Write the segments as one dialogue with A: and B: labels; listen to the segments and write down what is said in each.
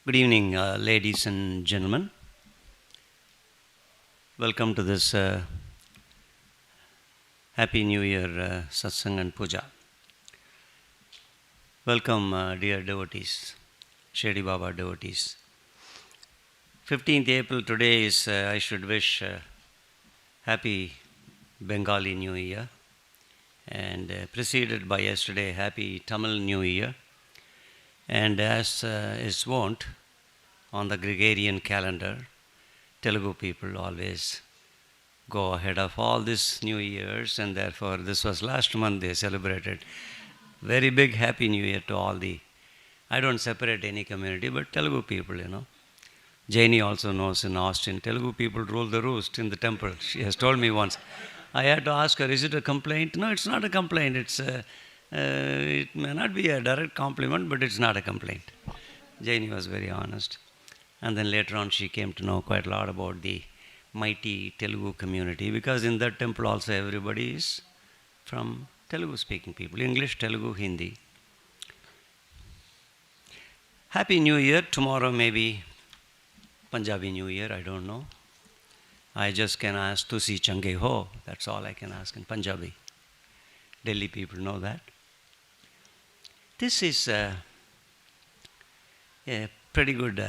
A: Good evening, ladies and gentlemen. Welcome to this Happy New Year Satsang and Puja. Welcome, dear devotees, Shirdi Baba devotees. 15th April today is, I should wish Happy Bengali New Year, and preceded by yesterday, Happy Tamil New Year. And as is wont on the Gregorian calendar, Telugu people always go ahead of all these New Years, and therefore this was last month they celebrated. Very big Happy New Year to all the, I don't separate any community, but Telugu people, Jaini also knows in Austin, Telugu people rule the roost in the temple. She has told me once. I had to ask her, is it a complaint? No, it's not a complaint. It may not be a direct compliment, but it's not a complaint. Jaini was very honest. And then later on she came to know quite a lot about the mighty Telugu community, because in that temple also everybody is from Telugu speaking people, English, Telugu, Hindi. Happy New Year. Tomorrow maybe Punjabi New Year, I don't know. I just can ask Tusi Change Ho, that's all I can ask in Punjabi. Delhi people know that. This is a pretty good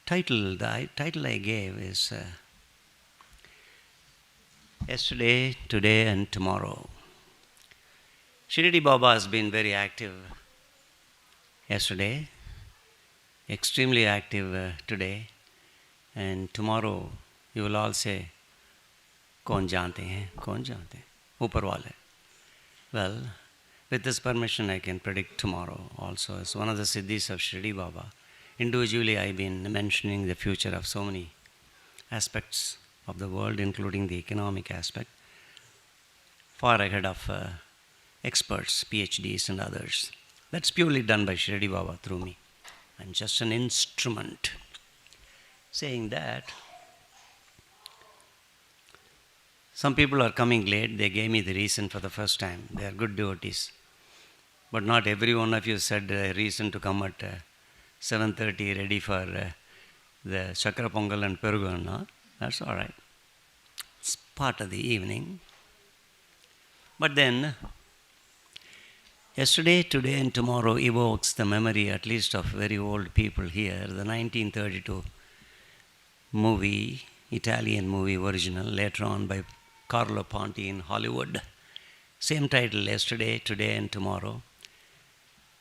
A: title. The title I gave is Yesterday, Today and Tomorrow. Shirdi Baba has been very active yesterday, extremely active today, and tomorrow you will all say, Kaun jante hain, kaun jante hain, upar wale. Well, with this permission I can predict tomorrow also. It's one of the siddhis of Shirdi Baba. Individually I've been mentioning the future of so many aspects of the world, including the economic aspect, far ahead of experts, PhDs and others. That's purely done by Shirdi Baba through me. I'm just an instrument. Saying that, some people are coming late. They gave me the reason for the first time. They are good devotees. But not every one of you said a reason to come at 7:30 ready for the Chakra Pongal and Perugan. No? That's all right. It's part of the evening. But then, yesterday, today and tomorrow evokes the memory at least of very old people here. The 1932 movie, Italian movie original, later on by Carlo Ponti in Hollywood. Same title, Yesterday, Today and Tomorrow.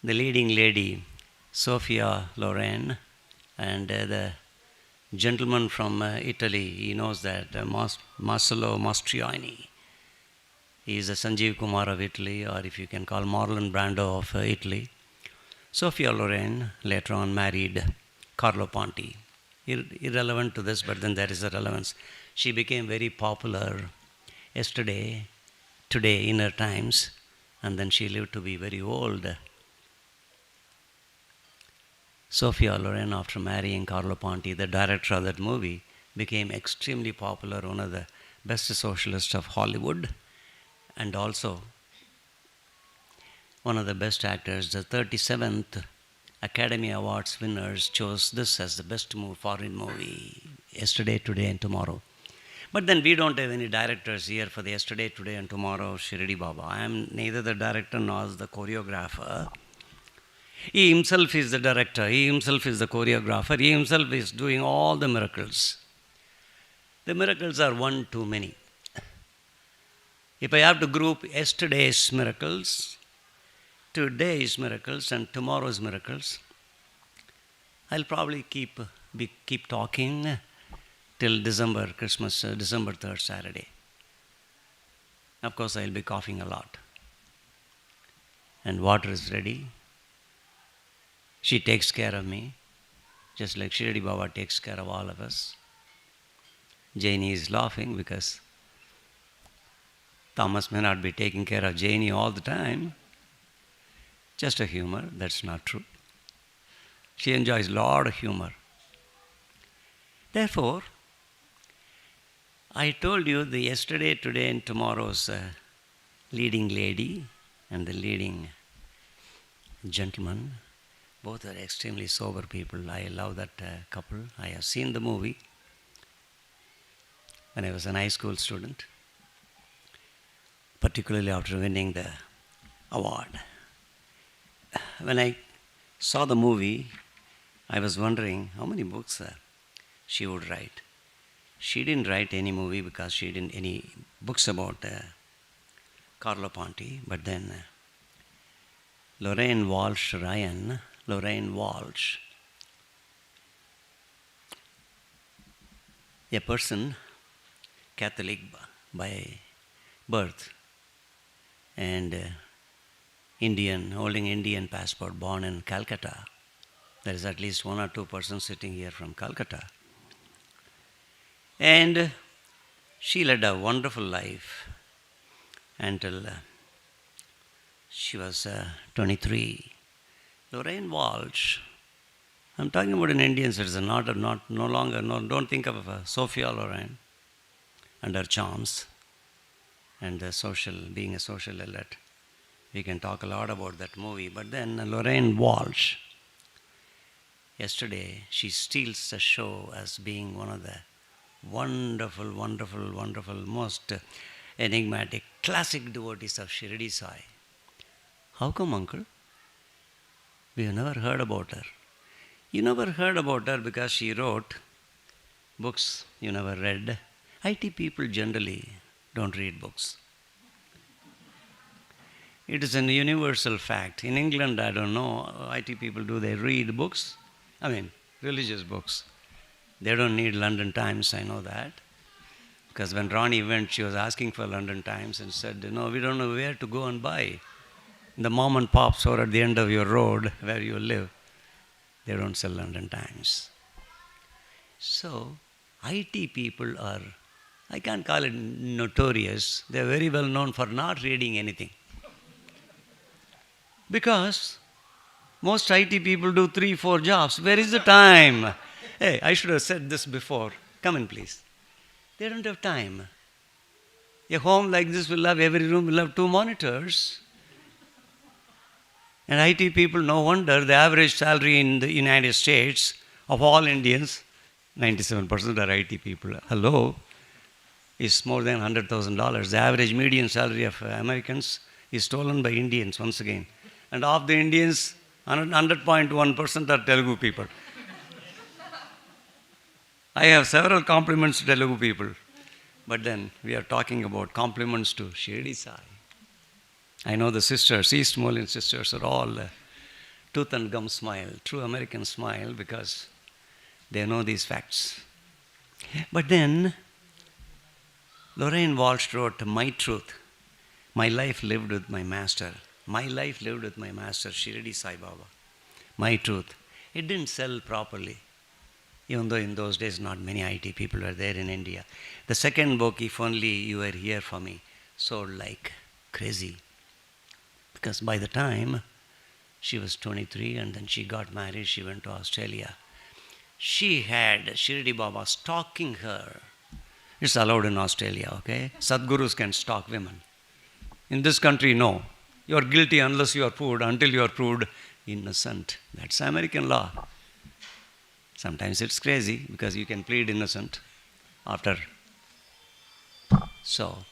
A: The leading lady, Sophia Lorraine, and the gentleman from Italy, he knows that, Marcello Mastroianni. He is the Sanjeev Kumar of Italy, or if you can call Marlon Brando of Italy. Sophia Loren later on married Carlo Ponti. Irrelevant to this, but then there is a relevance. She became very popular yesterday, today in her times, and then she lived to be very old. Sophia Loren, after marrying Carlo Ponti, the director of that movie, became extremely popular, one of the best socialists of Hollywood, and also one of the best actors. The 37th Academy Awards winners chose this as the best foreign movie, Yesterday, Today and Tomorrow. But then we don't have any directors here for the Yesterday, Today and Tomorrow Shirdi Baba. I am neither the director nor the choreographer. He himself is the director, he himself is the choreographer, he himself is doing all the miracles. The miracles are one too many. If I have to group yesterday's miracles, today's miracles and tomorrow's miracles, I'll probably keep talking till December 3rd Saturday. Of course, I'll be coughing a lot. And water is ready. She takes care of me, just like Shirdi Baba takes care of all of us. Jaini is laughing because Thomas may not be taking care of Jaini all the time. Just a humor, that's not true. She enjoys a lot of humor. Therefore, I told you the yesterday, today and tomorrow's leading lady and the leading gentleman Both are extremely sober people. I love that couple. I have seen the movie when I was an high school student, particularly after winning the award. When I saw the movie, I was wondering how many books she would write. She didn't write any movie because she didn't any books about Carlo Ponti, but then Lorraine Walsh, a person, Catholic by birth, and Indian, holding Indian passport, born in Calcutta. There is at least one or two persons sitting here from Calcutta. And she led a wonderful life until she was 23. Lorraine Walsh, I'm talking about an Indian citizen, don't think of Sophia Loren and her charms and being a social elite. We can talk a lot about that movie. But then Lorraine Walsh, yesterday, she steals the show as being one of the wonderful, most enigmatic, classic devotees of Shirdi Sai. How come, uncle? We have never heard about her. You never heard about her because she wrote books you never read. IT people generally don't read books. It is a universal fact. In England, I don't know, IT people, do they read books? I mean, religious books. They don't need London Times, I know that. Because when Ronnie went, she was asking for London Times and said, no, we don't know where to go and buy. The mom and pop store at the end of your road where you live, they don't sell London Times. So, IT people are, I can't call it notorious, they're very well known for not reading anything. Because most IT people do 3-4 jobs. Where is the time? Hey, I should have said this before. Come in, please. They don't have time. A home like this will have, every room will have 2 monitors. And IT people, no wonder, the average salary in the United States of all Indians, 97% are IT people. Hello, is more than $100,000. The average median salary of Americans is stolen by Indians once again. And of the Indians, 100.1% are Telugu people. I have several compliments to Telugu people. But then we are talking about compliments to Shirdi Sai. I know the sisters, East Moreland sisters, are all tooth and gum smile, true American smile, because they know these facts. But then Lorraine Walsh wrote, My Truth, My Life Lived with My Master. My life lived with my master, Shirdi Sai Baba. My Truth. It didn't sell properly, even though in those days not many IT people were there in India. The second book, If Only You Were Here For Me, sold like crazy. Because by the time she was 23 and then she got married, she went to Australia. She had Shirdi Baba stalking her. It's allowed in Australia, okay? Sadgurus can stalk women. In this country, no. You are guilty until you are proved innocent. That's American law. Sometimes it's crazy because you can plead innocent after. So,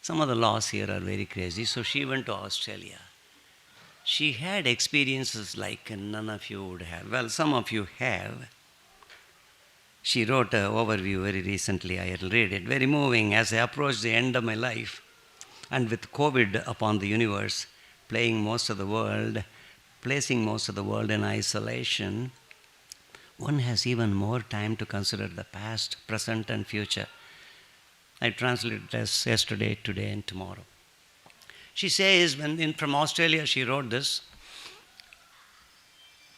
A: some of the laws here are very crazy. So she went to Australia. She had experiences like none of you would have. Well, some of you have. She wrote an overview very recently. I read it. Very moving as I approached the end of my life. And with COVID upon the universe, placing most of the world in isolation, one has even more time to consider the past, present, and future. I translated it as yesterday, today, and tomorrow. She says, from Australia, she wrote this.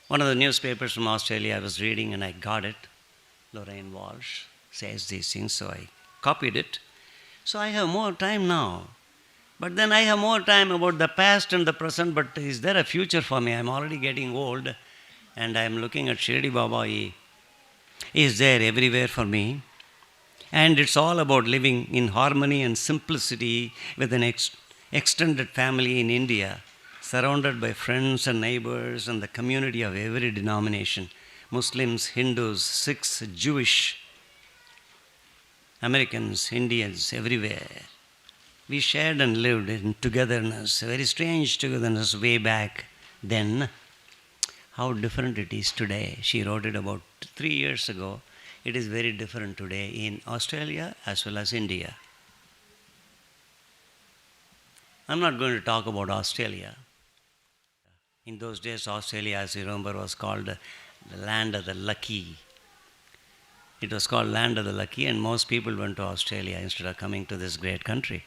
A: One of the newspapers from Australia I was reading and I got it. Lorraine Walsh says these things, so I copied it. So I have more time now. But then I have more time about the past and the present, but is there a future for me? I'm already getting old and I'm looking at Shirdi Baba. He is there everywhere for me. And it's all about living in harmony and simplicity with an extended family in India. surrounded by friends and neighbors and the community of every denomination, Muslims, Hindus, Sikhs, Jewish, Americans, Indians, everywhere. We shared and lived in togetherness, a very strange togetherness way back then. How different it is today. She wrote it about 3 years ago. It is very different today in Australia as well as India. I'm not going to talk about Australia. In those days, Australia, as you remember, was called the land of the lucky. It was called land of the lucky, and most people went to Australia instead of coming to this great country.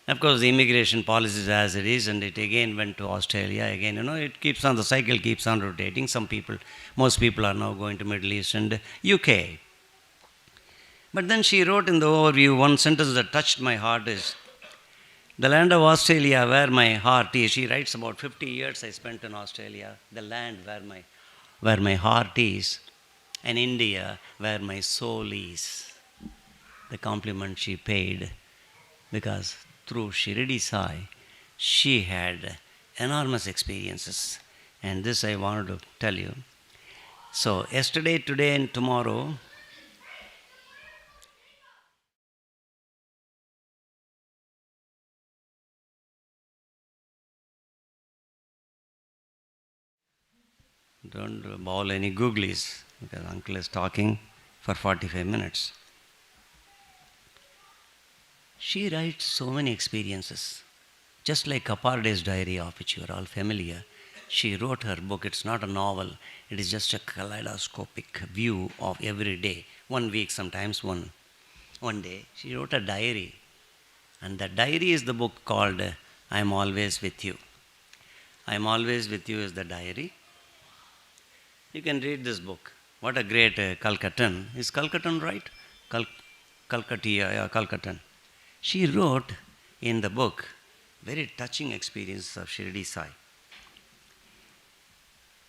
A: Of course, the immigration policy is as it is, and it again went to Australia. Again, it keeps on, the cycle keeps on rotating. Most people are now going to Middle East and UK. But then she wrote in the overview, one sentence that touched my heart is, the land of Australia where my heart is. She writes about 50 years I spent in Australia. The land where my heart is, and India where my soul is. The compliment she paid, because through Shirdi Sai, she had enormous experiences. And this I wanted to tell you. So, yesterday, today, and tomorrow, don't bawl any googlies, because uncle is talking for 45 minutes. She writes so many experiences. Just like Kaparde's diary, of which you are all familiar, she wrote her book. It's not a novel, it is just a kaleidoscopic view of every day. 1 week, sometimes one day. She wrote a diary. And that diary is the book called I Am Always With You. I Am Always With You is the diary. You can read this book. What a great Calcuttan. Is Calcuttan right? Calcuttan. She wrote in the book very touching experiences of Shirdi Sai.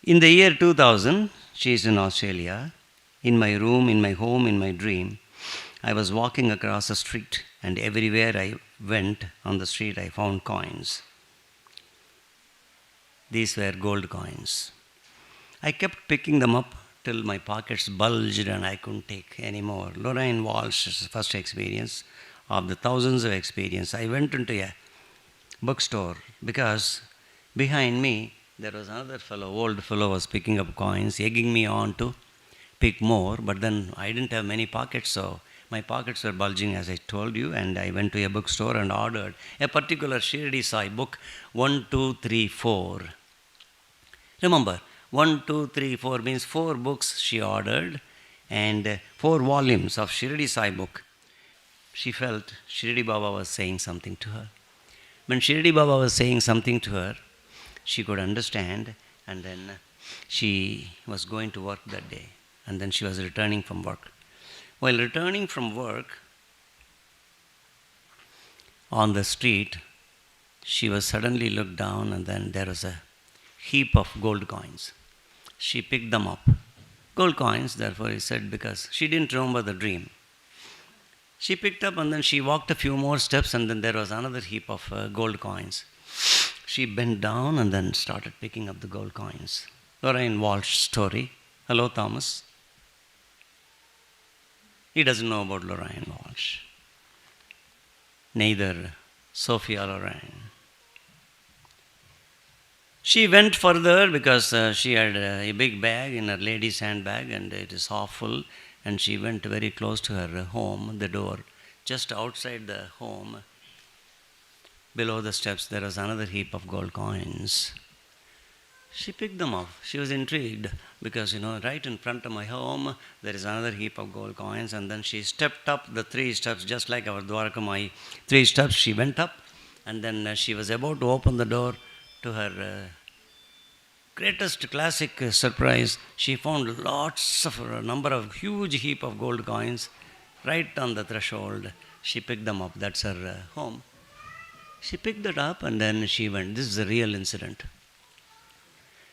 A: In the year 2000, she is in Australia. In my room, in my home, in my dream, I was walking across the street, and everywhere I went on the street, I found coins. These were gold coins. I kept picking them up till my pockets bulged and I couldn't take any more. Lorraine Walsh's first experience of the thousands of experience. I went into a bookstore because behind me there was another fellow, old fellow was picking up coins, egging me on to pick more, but then I didn't have many pockets, so my pockets were bulging, as I told you, and I went to a bookstore and ordered a particular Shirdi Sai book, 1, 2, 3, 4. Remember, 1, 2, 3, 4 means 4 books she ordered and 4 volumes of Shirdi Sai book. She felt Shirdi Baba was saying something to her. When Shirdi Baba was saying something to her, she could understand, and then she was going to work that day, and then she was returning from work. While returning from work on the street, she was suddenly looked down, and then there was a heap of gold coins. She picked them up. Gold coins, therefore, he said, because she didn't remember the dream. She picked up and then she walked a few more steps, and then there was another heap of gold coins. She bent down and then started picking up the gold coins. Lorraine Walsh story. Hello, Thomas. He doesn't know about Lorraine Walsh. Neither Sophia Lorraine. She went further because she had a big bag in her lady's handbag, and it is half full, and she went very close to her home, the door. Just outside the home, below the steps, there was another heap of gold coins. She picked them up. She was intrigued because, right in front of my home, there is another heap of gold coins, and then she stepped up the 3 steps, just like our Dwarakamayi. 3 steps she went up, and then she was about to open the door. To her greatest classic surprise, she found lots of a number of huge heap of gold coins right on the threshold. She picked them up. That's her home. She picked that up and then she went. This is a real incident.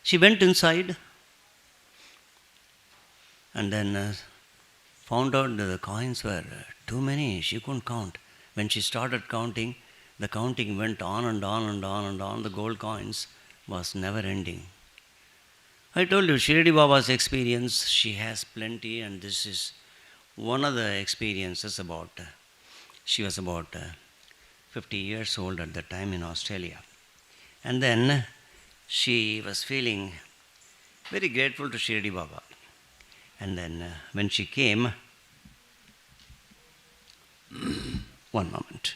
A: She went inside and then found out that the coins were too many. She couldn't count. When she started counting, The counting went on and on and on and on. The gold coins was never ending. I told you, Shirdi Baba's experience, she has plenty, and this is one of the experiences about, she was about 50 years old at the time in Australia. And then she was feeling very grateful to Shirdi Baba. And then when she came, one moment.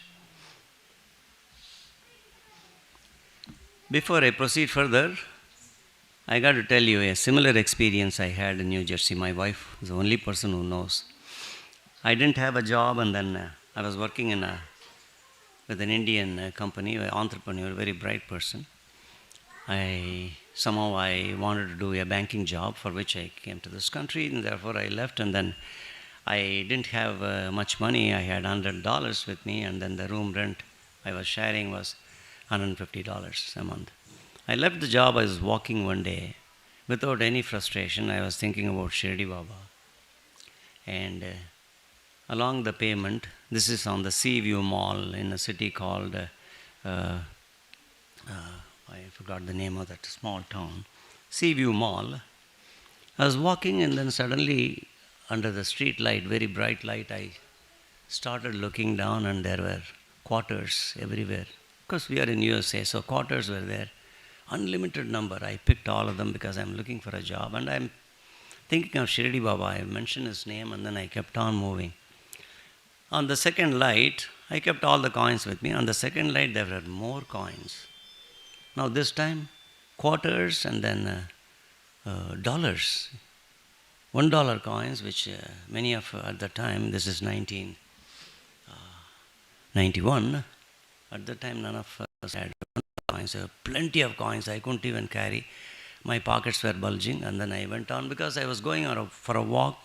A: Before I proceed further, I got to tell you a similar experience I had in New Jersey. My wife is the only person who knows. I didn't have a job, and then I was working with an Indian company, an entrepreneur, a very bright person. Somehow I wanted to do a banking job, for which I came to this country, and therefore I left. And then I didn't have much money. I had $100 with me, and then the room rent I was sharing was $150 a month. I left the job. I was walking one day without any frustration. I was thinking about Shirdi Baba. And along the pavement, this is on the Seaview Mall in a city called, I forgot the name of that small town, Seaview Mall. I was walking, and then suddenly under the street light, very bright light, I started looking down, and there were quarters everywhere. Because we are in USA, so quarters were there. Unlimited number. I picked all of them because I'm looking for a job, and I'm thinking of Shirdi Baba. I mentioned his name, and then I kept on moving. On the second light, I kept all the coins with me. On the second light, there were more coins. Now this time, quarters and then dollars. $1 coins, which many of at the time, this is 1991, at the time none of us had coins. Plenty of coins. I couldn't even carry. My pockets were bulging, and then I went on because I was going for a walk,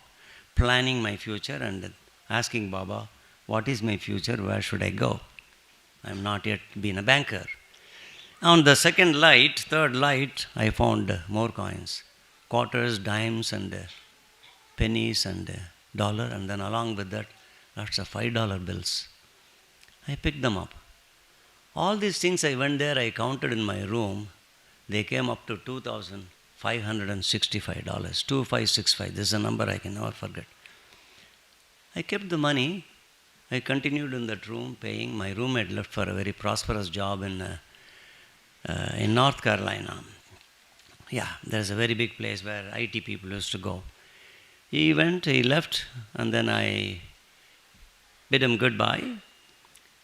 A: planning my future and asking Baba, what is my future? Where should I go? I'm not yet been a banker. On the second light, third light, I found more coins. Quarters, dimes, and pennies, and dollar, and then along with that, lots of $5 bills. I picked them up. All these things I went there, I counted in my room. They came up to $2,565. 2565. This is a number I can never forget. I kept the money. I continued in that room paying. My roommate left for a very prosperous job in North Carolina. Yeah, there's a very big place where IT people used to go. He left, and then I bid him goodbye.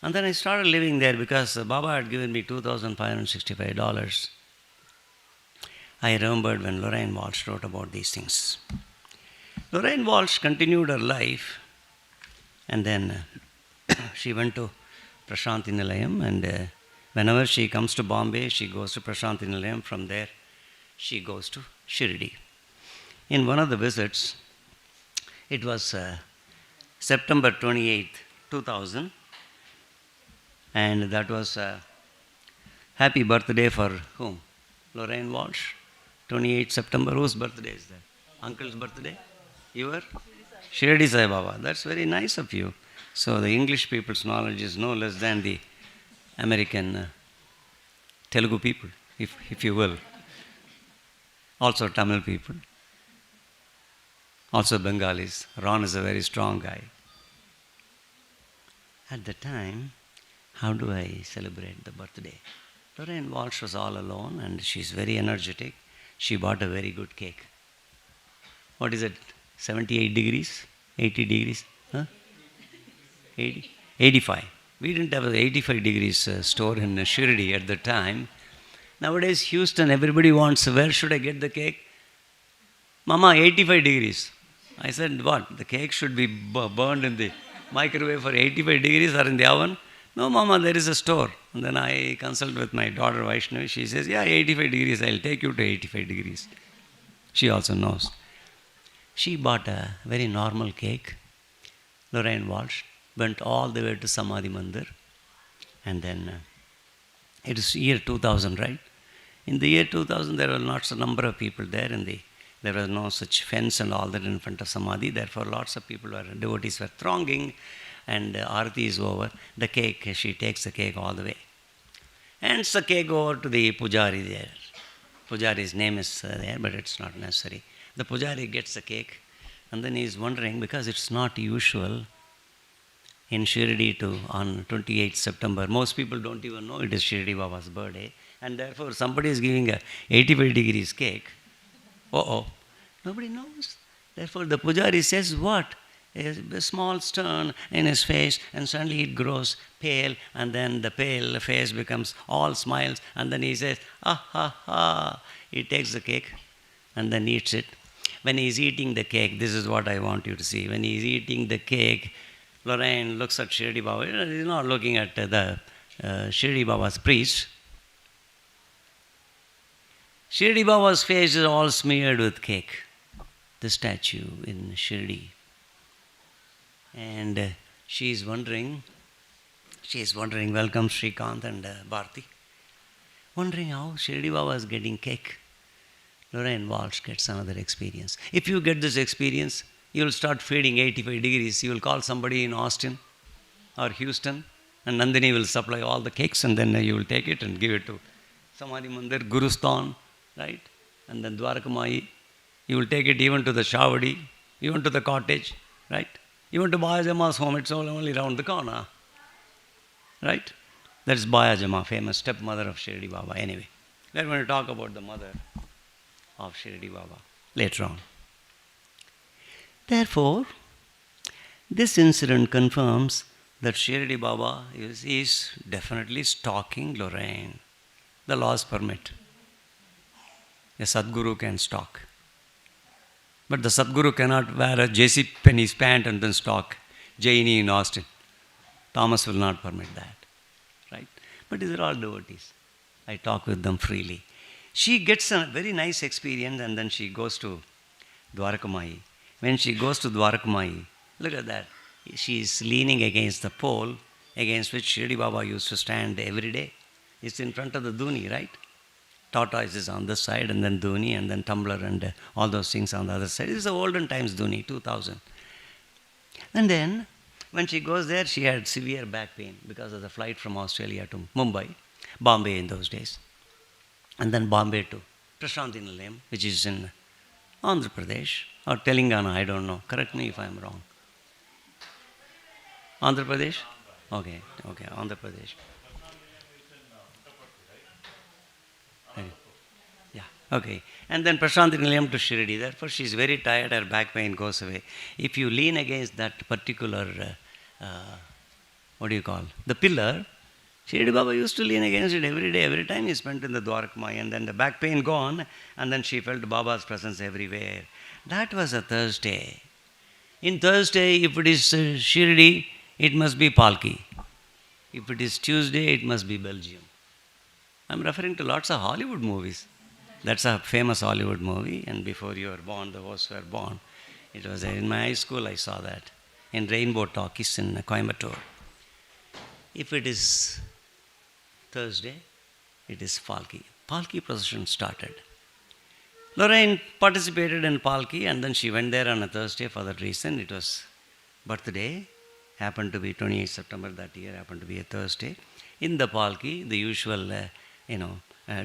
A: And then I started living there because Baba had given me $2,565. I remembered when Lorraine Walsh wrote about these things. Lorraine Walsh continued her life, and then she went to Prashanti Nilayam, and whenever she comes to Bombay, she goes to Prashanti Nilayam. From there, she goes to Shirdi. In one of the visits, it was September 28th, 2000, and that was a happy birthday for whom? Lorraine Walsh. 28th September. Whose birthday is that? Uncle's birthday? Your? Shirdi Sai Baba. That's very nice of you. So the English people's knowledge is no less than the American Telugu people, if you will. Also Tamil people. Also Bengalis. Ron is a very strong guy. At the time, how do I celebrate the birthday? Lorraine Walsh was all alone, and she's very energetic. She bought a very good cake. What is it? 78 degrees? 80 degrees? Huh? 80? 85. We didn't have an 85 degrees store in Shirdi at the time. Nowadays, Houston, everybody wants, where should I get the cake? Mama, 85 degrees. I said, what? The cake should be burned in the microwave for 85 degrees or in the oven? No, Mama, there is a store. And then I consult with my daughter Vaishnavi. She says, yeah, 85 degrees. I'll take you to 85 degrees. She also knows. She bought a very normal cake. Lorraine Walsh went all the way to Samadhi Mandir. And then it is year 2000, right? In the year 2000, there were lots of number of people there. There was no such fence and all that in front of Samadhi. Therefore, lots of people devotees were thronging. and Aarti is over, the cake, she takes the cake all the way. Hands the cake over to the pujari there. Pujari's name is there, but it's not necessary. The pujari gets the cake, and then he's wondering, because it's not usual in Shirdi to on 28th September. Most people don't even know it is Shirdi Baba's birthday, and therefore somebody is giving a 85 degrees cake. Nobody knows. Therefore the pujari says, what? A small stone in his face, and suddenly it grows pale, and then the pale face becomes all smiles, and then he says, ah ha ha. He takes the cake and then eats it. When he's eating the cake, this is what I want you to see. When he's eating the cake, Lorraine looks at Shirdi Baba. He's not looking at the Shirdi Baba's priest. Shirdi Baba's face is all smeared with cake, the statue in Shirdi. And she is wondering, welcome Srikant and Bharti, wondering how Shirdi Baba is getting cake. Lorraine Walsh gets another experience. If you get this experience, you will start feeding 85 degrees. You will call somebody in Austin or Houston, and Nandini will supply all the cakes, and then you will take it and give it to Samadhi Mandir, Gurustan, right? And then Dwarakamayi. You will take it even to the Shavadi, even to the cottage, right? Even to Bayajama's home, it's all only around the corner, right? That's Bayajama, famous stepmother of Shirdi Baba. Anyway, we're going to talk about the mother of Shirdi Baba later on. Therefore, this incident confirms that Shirdi Baba is definitely stalking Lorraine. The laws permit. A Sadguru can stalk. But the Sadguru cannot wear a J.C. Penney's pant and then stalk Jaini in Austin. Thomas will not permit that. Right? But these are all devotees. I talk with them freely. She gets a very nice experience, and then she goes to Dwarakamayi. When she goes to Dwarakamayi, look at that. She is leaning against the pole against which Shirdi Baba used to stand every day. It's in front of the Duni, right? Tortoise is on this side, and then Duni, and then tumbler, and all those things on the other side. This is the olden times Duni, 2000. And then, when she goes there, she had severe back pain because of the flight from Australia to Mumbai, Bombay in those days. And then Bombay to Prashanthi Nilayam, which is in Andhra Pradesh, or Telangana, I don't know. Correct me if I'm wrong. Andhra Pradesh? Okay, Andhra Pradesh. Yeah, okay. And then Prashanthi Nilayam to Shirdi. Therefore, she's very tired, her back pain goes away. If you lean against that particular, the pillar, Shirdi Baba used to lean against it every day, every time he spent in the Dwarakamayi, and then the back pain gone, and then she felt Baba's presence everywhere. That was a Thursday. In Thursday, if it is Shirdi, it must be Palki. If it is Tuesday, it must be Belgium. I'm referring to lots of Hollywood movies. That's a famous Hollywood movie, and before you were born, the hosts were born. It was in my high school, I saw that, in Rainbow Talkies in Coimbatore. If it is Thursday, it is Palki. Palki procession started. Lorraine participated in Palki, and then she went there on a Thursday for that reason. It was birthday, happened to be 28th September that year, happened to be a Thursday. In the Palki, the usual,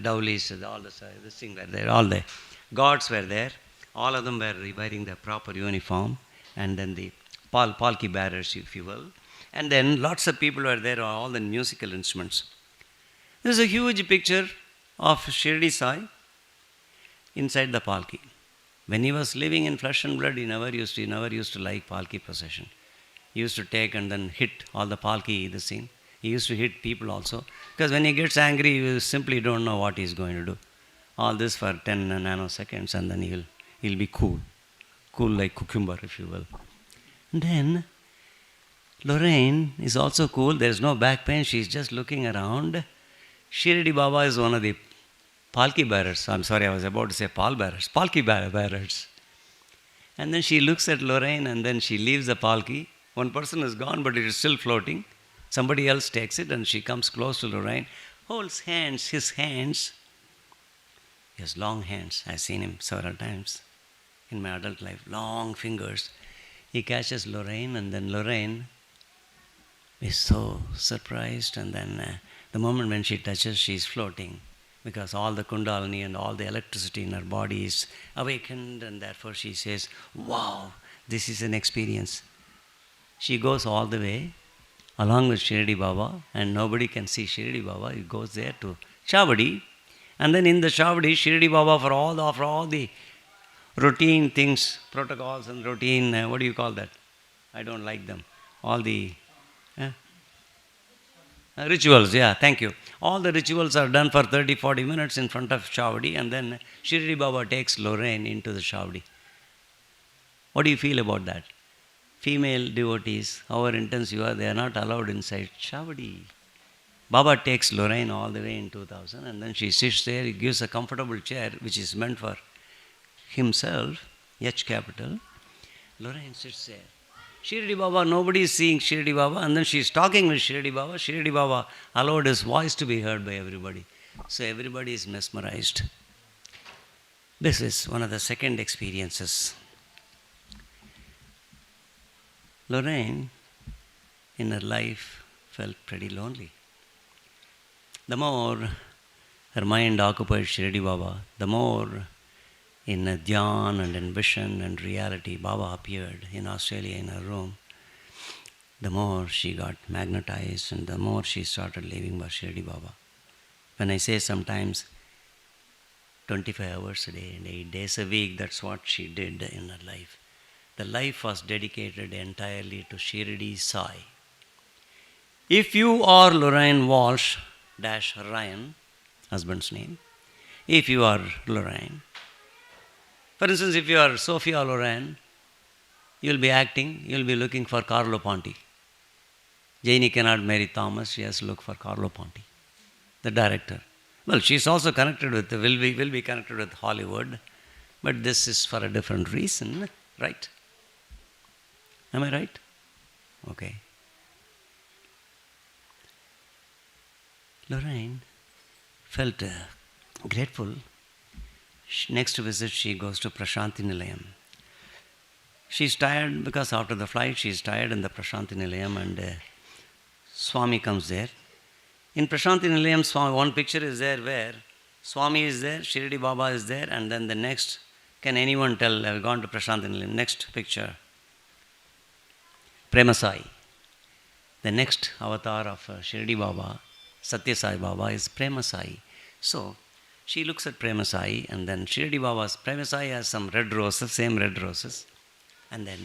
A: Dowlies, all this thing were there, all the gods were there. All of them were wearing the proper uniform, and then the Palki bearers, if you will. And then lots of people were there, all the musical instruments. There's a huge picture of Shirdi Sai inside the Palki. When he was living in flesh and blood, he never used to like Palki procession. He used to take and then hit all the Palki, the scene. He used to hit people also. Because when he gets angry, you simply don't know what he's going to do. All this for 10 nanoseconds, and then he'll be cool. Cool like cucumber, if you will. And then Lorraine is also cool. There's no back pain. She's just looking around. Shirdi Baba is one of the Palki bearers. I'm sorry, I was about to say pall bearers. Palki bearers. And then she looks at Lorraine, and then she leaves the Palki. One person is gone, but it is still floating. Somebody else takes it, and she comes close to Lorraine, holds his hands. He has long hands. I've seen him several times in my adult life. Long fingers. He catches Lorraine, and then Lorraine is so surprised, and then the moment when she touches, she is floating because all the kundalini and all the electricity in her body is awakened, and therefore she says, wow, this is an experience. She goes all the way along with Shirdi Baba, and nobody can see Shirdi Baba. He goes there to Shavadi, and then in the Shavadi, Shirdi Baba, for all the routine things, protocols and routine, what do you call that? I don't like them. All the rituals, yeah, thank you. All the rituals are done for 30-40 minutes in front of Shavadi, and then Shirdi Baba takes Lorraine into the Shavadi. What do you feel about that? Female devotees, however intense you are, they are not allowed inside Shavadi. Baba takes Lorraine all the way in 2000, and then she sits there. He gives a comfortable chair which is meant for himself, H capital. Lorraine sits there. Shirdi Baba, nobody is seeing Shirdi Baba, and then she is talking with Shirdi Baba. Shirdi Baba allowed his voice to be heard by everybody. So everybody is mesmerized. This is one of the second experiences. Lorraine, in her life, felt pretty lonely. The more her mind occupied Shirdi Baba, the more in dhyan and in vision and reality Baba appeared in Australia in her room, the more she got magnetized and the more she started living by Shirdi Baba. When I say sometimes 25 hours a day and 8 days a week, that's what she did in her life. The life was dedicated entirely to Shirdi Sai. If you are Lorraine Walsh - Ryan, husband's name, if you are Lorraine, for instance, if you are Sophia Loren, you will be acting, you will be looking for Carlo Ponti. Janie cannot marry Thomas, she has to look for Carlo Ponti, the director. Well, she is also connected with, will be connected with Hollywood, but this is for a different reason, right? Am I right? Okay. Lorraine felt grateful. Next visit, she goes to Prashanti Nilayam. She's tired because after the flight, she's tired in the Prashanti Nilayam, and Swami comes there. In Prashanti Nilayam, Swami, one picture is there where Swami is there, Shirdi Baba is there, and then the next, can anyone tell, I've gone to Prashanti Nilayam, next picture, Prema Sai. The next avatar of Shirdi Baba, Satya Sai Baba, is Prema Sai. So, she looks at Prema Sai, and then Shirdi Baba's Prema Sai has some red roses, same red roses. And then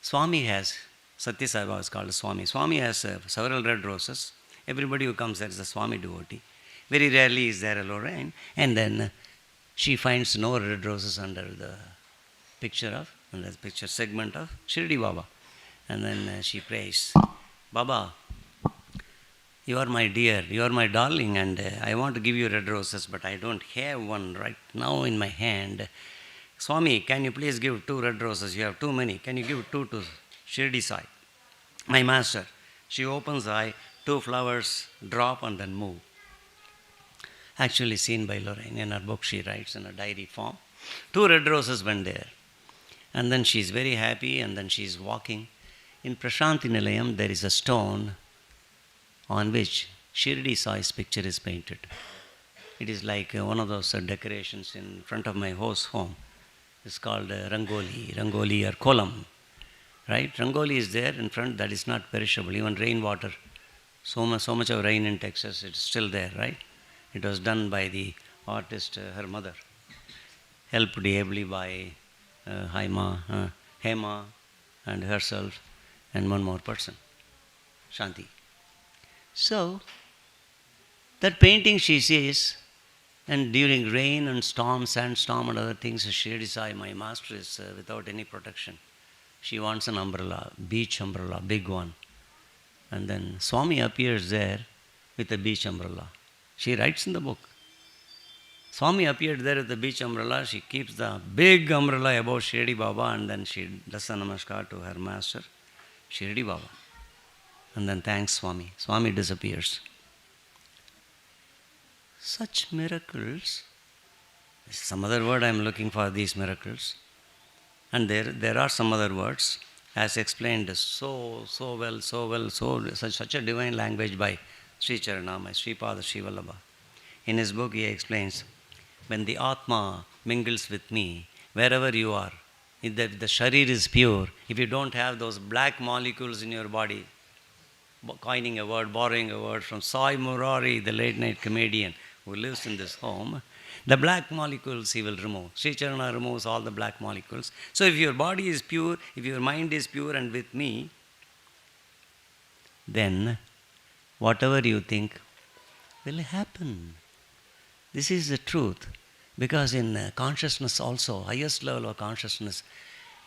A: Swami has, Satya Sai Baba is called Swami. Swami has several red roses. Everybody who comes there is a Swami devotee. Very rarely is there a Lorraine. And then she finds no red roses under the picture of, under the picture segment of Shirdi Baba. And then she prays, Baba, you are my dear, you are my darling, and I want to give you red roses, but I don't have one right now in my hand. Swami, can you please give 2 red roses? You have too many. Can you give 2 to Shirdi Sai, my master? She opens the eye, 2 flowers drop and then move. Actually seen by Lorraine. In her book she writes in a diary form. 2 red roses went there. And then she's very happy, and then she's walking. In Prashanti Nilayam, there is a stone on which Shirdi Sai's picture is painted. It is like one of those decorations in front of my host's home. It's called Rangoli or Kolam. Right? Rangoli is there in front, that is not perishable. Even rainwater, so much of rain in Texas, it's still there, right? It was done by the artist, her mother, helped ably by Hema and herself and one more person, Shanti. So, that painting she sees, and during rain and storm, sandstorm and other things, Shirdi Sai, my master, is without any protection. She wants an umbrella, beach umbrella, big one. And then Swami appears there with a beach umbrella. She writes in the book. Swami appeared there with the beach umbrella. She keeps the big umbrella above Shirdi Baba, and then she does a namaskar to her master, Shirdi Baba. And then thanks Swami. Swami disappears. Such miracles, some other word I am looking for these miracles. And there are some other words. as explained so well, such a divine language by Sri Charana, my Sripada Sri Vallabha. In his book, he explains, when the Atma mingles with me, wherever you are, if the Sharir is pure, if you don't have those black molecules in your body, coining a word, borrowing a word from Sai Murari, the late night comedian who lives in this home, the black molecules he will remove. Sri Charana removes all the black molecules. So if your body is pure, if your mind is pure and with me, then whatever you think will happen. This is the truth. Because in consciousness also, highest level of consciousness,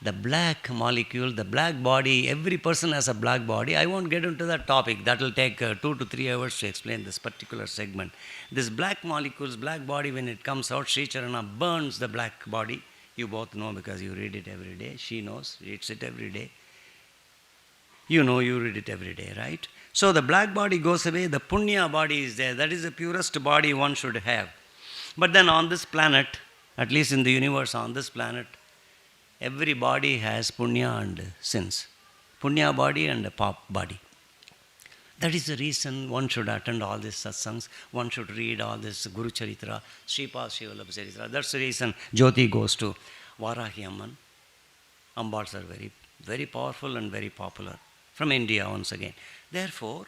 A: the black molecule, the black body, every person has a black body. I won't get into that topic. That will take 2 to 3 hours to explain this particular segment. This black molecules, black body, when it comes out, Sri Charana burns the black body. You both know because you read it every day. She knows, reads it every day. You know, you read it every day, right? So the black body goes away, the punya body is there. That is the purest body one should have. But then on this planet, at least in the universe, on this planet, every body has punya and sins. Punya body and a pop body. That is the reason one should attend all these satsangs, one should read all this Guru Charitra, Sripad Sri Vallabha Charitra. That's the reason Jyoti goes to Varahi Amman. Ambals are very, very powerful and very popular. From India once again. Therefore,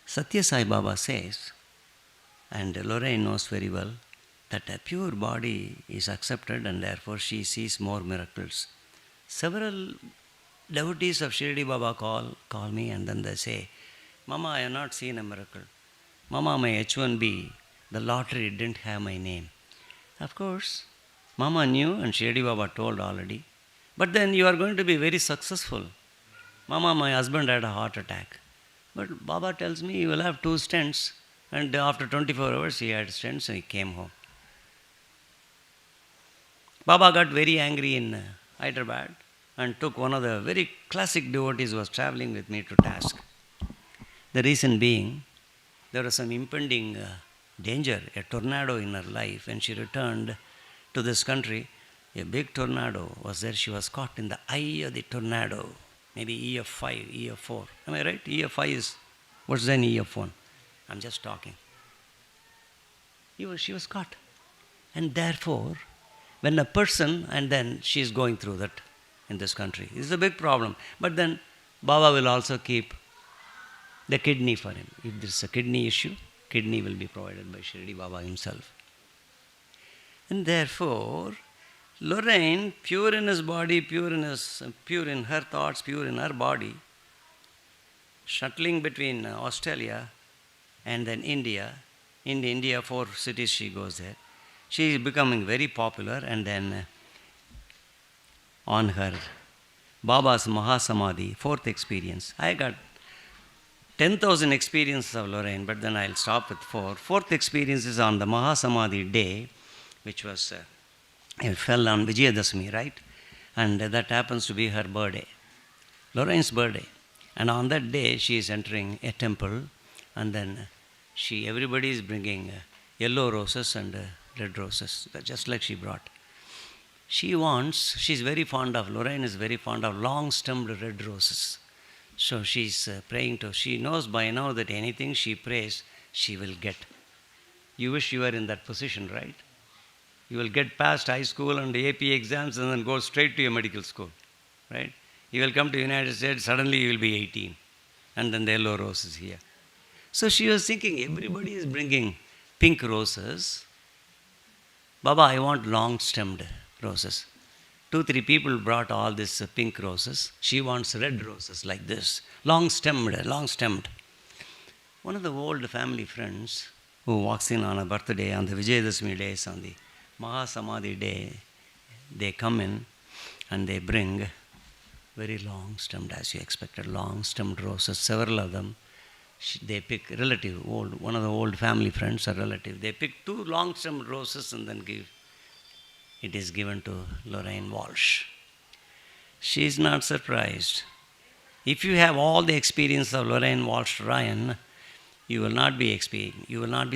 A: Satya Sai Baba says, and Lorraine knows very well, that a pure body is accepted and therefore she sees more miracles. Several devotees of Shirdi Baba call me and then they say, Mama, I have not seen a miracle. Mama, my H1B, the lottery didn't have my name. Of course, Mama knew and Shirdi Baba told already. But then you are going to be very successful. Mama, my husband had a heart attack. But Baba tells me you will have 2 stents. And after 24 hours he had stents and he came home. Baba got very angry in Hyderabad and took one of the very classic devotees who was traveling with me to task. The reason being, there was some impending danger, a tornado in her life. When she returned to this country, a big tornado was there. She was caught in the eye of the tornado. Maybe EF5, EF4. Am I right? EF5 is, what's then EF1? I'm just talking. She was caught. And therefore, when a person, and then she is going through that in this country. This is a big problem. But then Baba will also keep the kidney for him. If there is a kidney issue, kidney will be provided by Shirdi Baba himself. And therefore, Lorraine, pure in his body, pure in her thoughts, pure in her body, shuttling between Australia and then India. In India, 4 cities she goes there. She is becoming very popular, and then on her Baba's Mahasamadhi, 4th experience. I got 10,000 experiences of Lorraine, but then I'll stop with 4. 4th experience is on the Mahasamadhi day, which was, it fell on Vijayadashmi, right? And that happens to be her birthday, Lorraine's birthday. And on that day, she is entering a temple, and then everybody is bringing yellow roses and red roses, just like she brought. She's very fond of, Lorraine is very fond of long-stemmed red roses. So she's praying she knows by now that anything she prays, she will get. You wish you were in that position, right? You will get past high school and AP exams and then go straight to your medical school, right? You will come to the United States, suddenly you will be 18. And then the yellow rose is here. So she was thinking, everybody is bringing pink roses. Baba, I want long-stemmed roses. 2-3 people brought all these pink roses. She wants red roses like this, long-stemmed. One of the old family friends who walks in on a birthday, on the Vijayadashmi days, on the Mahasamadhi day, they come in and they bring very long-stemmed, as you expected, long-stemmed roses, several of them. They pick one of the old family friends, a relative. They pick 2 long-stemmed roses and then it is given to Lorraine Walsh. She is not surprised. If you have all the experience of Lorraine Walsh Ryan, you will not be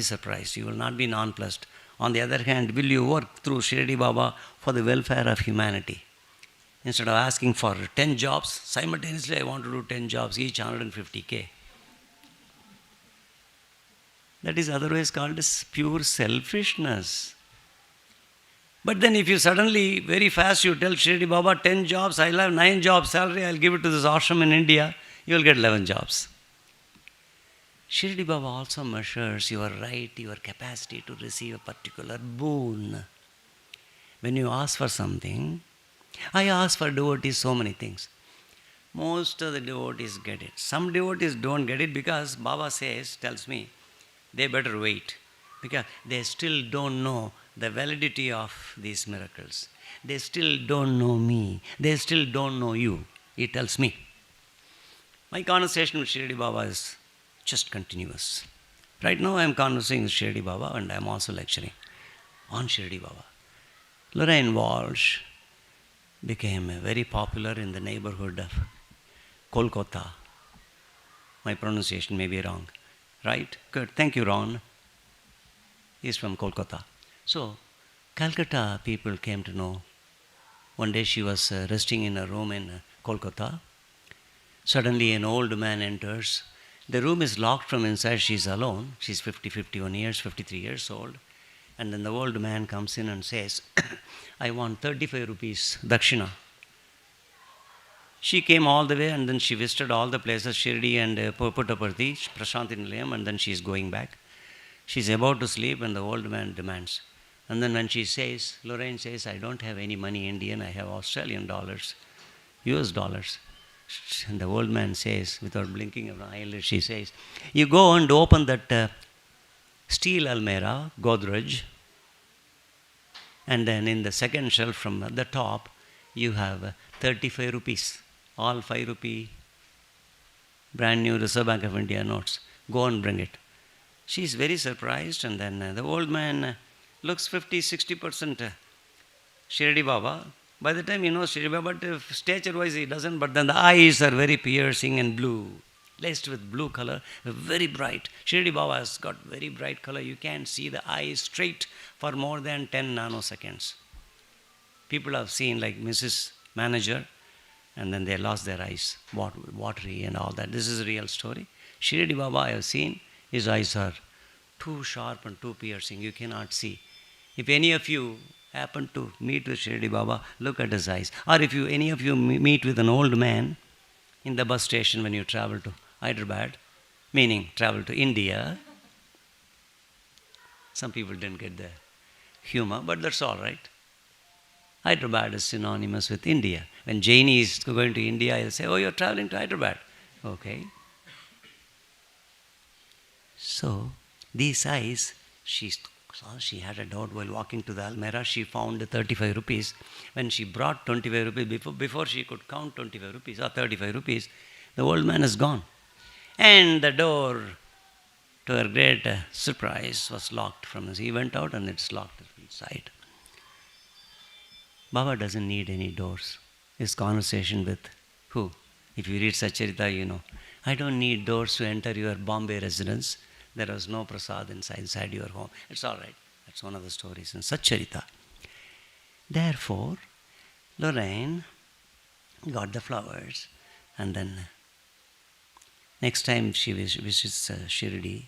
A: surprised, you will not be nonplussed. On the other hand, will you work through Shirdi Baba for the welfare of humanity? Instead of asking for 10 jobs, simultaneously I want to do 10 jobs, each 150K. That is otherwise called as pure selfishness. But then if you suddenly, very fast, you tell Shirdi Baba, 10 jobs, I'll have 9 jobs salary, I'll give it to this ashram in India, you'll get 11 jobs. Shirdi Baba also measures your right, your capacity to receive a particular boon. When you ask for something, I ask for devotees so many things. Most of the devotees get it. Some devotees don't get it because Baba tells me, they better wait. Because they still don't know the validity of these miracles. They still don't know me. They still don't know you. He tells me. My conversation with Shirdi Baba is just continuous. Right now I am conversing with Shirdi Baba and I am also lecturing on Shirdi Baba. Lorraine Walsh became very popular in the neighborhood of Kolkata. My pronunciation may be wrong. Right? Good. Thank you, Ron. He's from Kolkata. So, Calcutta people came to know. One day she was resting in a room in Kolkata. Suddenly an old man enters. The room is locked from inside. She's alone. She's 51 years, 53 years old. And then the old man comes in and says, I want 35 rupees dakshina. She came all the way and then she visited all the places, Shirdi and Puttaparthi, Prashanti Nilayam, and then she's going back. She's about to sleep and the old man demands. And then when she says, Lorraine says, I don't have any money Indian, I have Australian dollars, US dollars. And the old man says, without blinking of an eyelid, she says, you go and open that steel almirah, Godrej, and then in the second shelf from the top, you have 35 rupees, all 5 rupee, brand new Reserve Bank of India notes. Go and bring it. She's very surprised, and then the old man looks 50-60% Shirdi Baba. By the time he knows Shirdi Baba, but stature-wise he doesn't, but then the eyes are very piercing and blue, laced with blue color, very bright. Shirdi Baba has got very bright color. You can't see the eyes straight for more than 10 nanoseconds. People have seen like Mrs. Manager, and then they lost their eyes, watery and all that. This is a real story. Shirdi Baba I have seen, his eyes are too sharp and too piercing. You cannot see. If any of you happen to meet with Shirdi Baba, look at his eyes. Or if any of you meet with an old man in the bus station when you travel to Hyderabad, meaning travel to India, some people didn't get the humor, but that's all right. Hyderabad is synonymous with India. When Jaini is going to India, he'll say, oh, you're traveling to Hyderabad. Okay. So, these eyes, she had a doubt while walking to the Almirah. She found 35 rupees. When she brought 25 rupees, before she could count 25 rupees or 35 rupees, the old man is gone. And the door, to her great surprise, was locked from us. He went out and it's locked inside. Baba doesn't need any doors. His conversation with who? If you read Satcharita, you know. I don't need doors to enter your Bombay residence. There was no prasad inside your home. It's all right. That's one of the stories in Satcharita. Therefore, Lorraine got the flowers, and then next time she visits Shirdi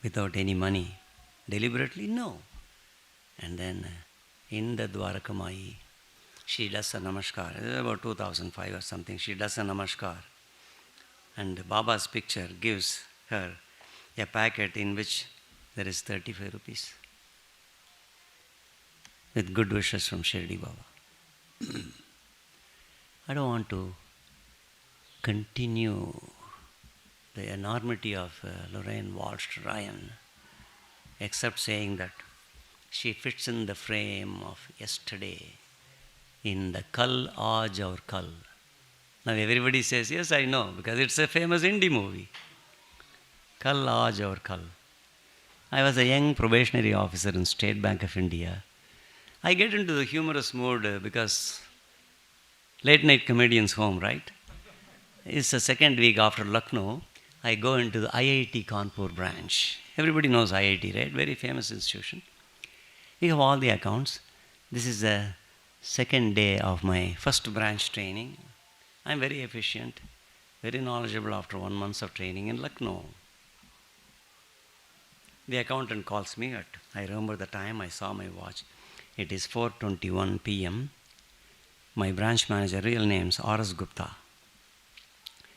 A: without any money, deliberately, no. And then in the Dwarakamayi, she does a namaskar. It is about 2005 or something. She does a namaskar. And Baba's picture gives her a packet in which there is 35 rupees. With good wishes from Shirdi Baba. I don't want to continue the enormity of Lorraine Walsh Ryan, except saying that she fits in the frame of yesterday in the Kal Aaj Aur Kal. Now everybody says, yes, I know, because it's a famous Hindi movie. Kal Aaj Aur Kal. I was a young probationary officer in State Bank of India. I get into the humorous mood because late night comedians home, right? It's the second week after Lucknow. I go into the IIT Kanpur branch. Everybody knows IIT, right? Very famous institution. We have all the accounts. This is the second day of my first branch training. I'm very efficient, very knowledgeable after 1 month of training in Lucknow. The accountant calls me at, I remember the time, I saw my watch. It is 4:21 p.m. My branch manager, real name's R.S. Gupta.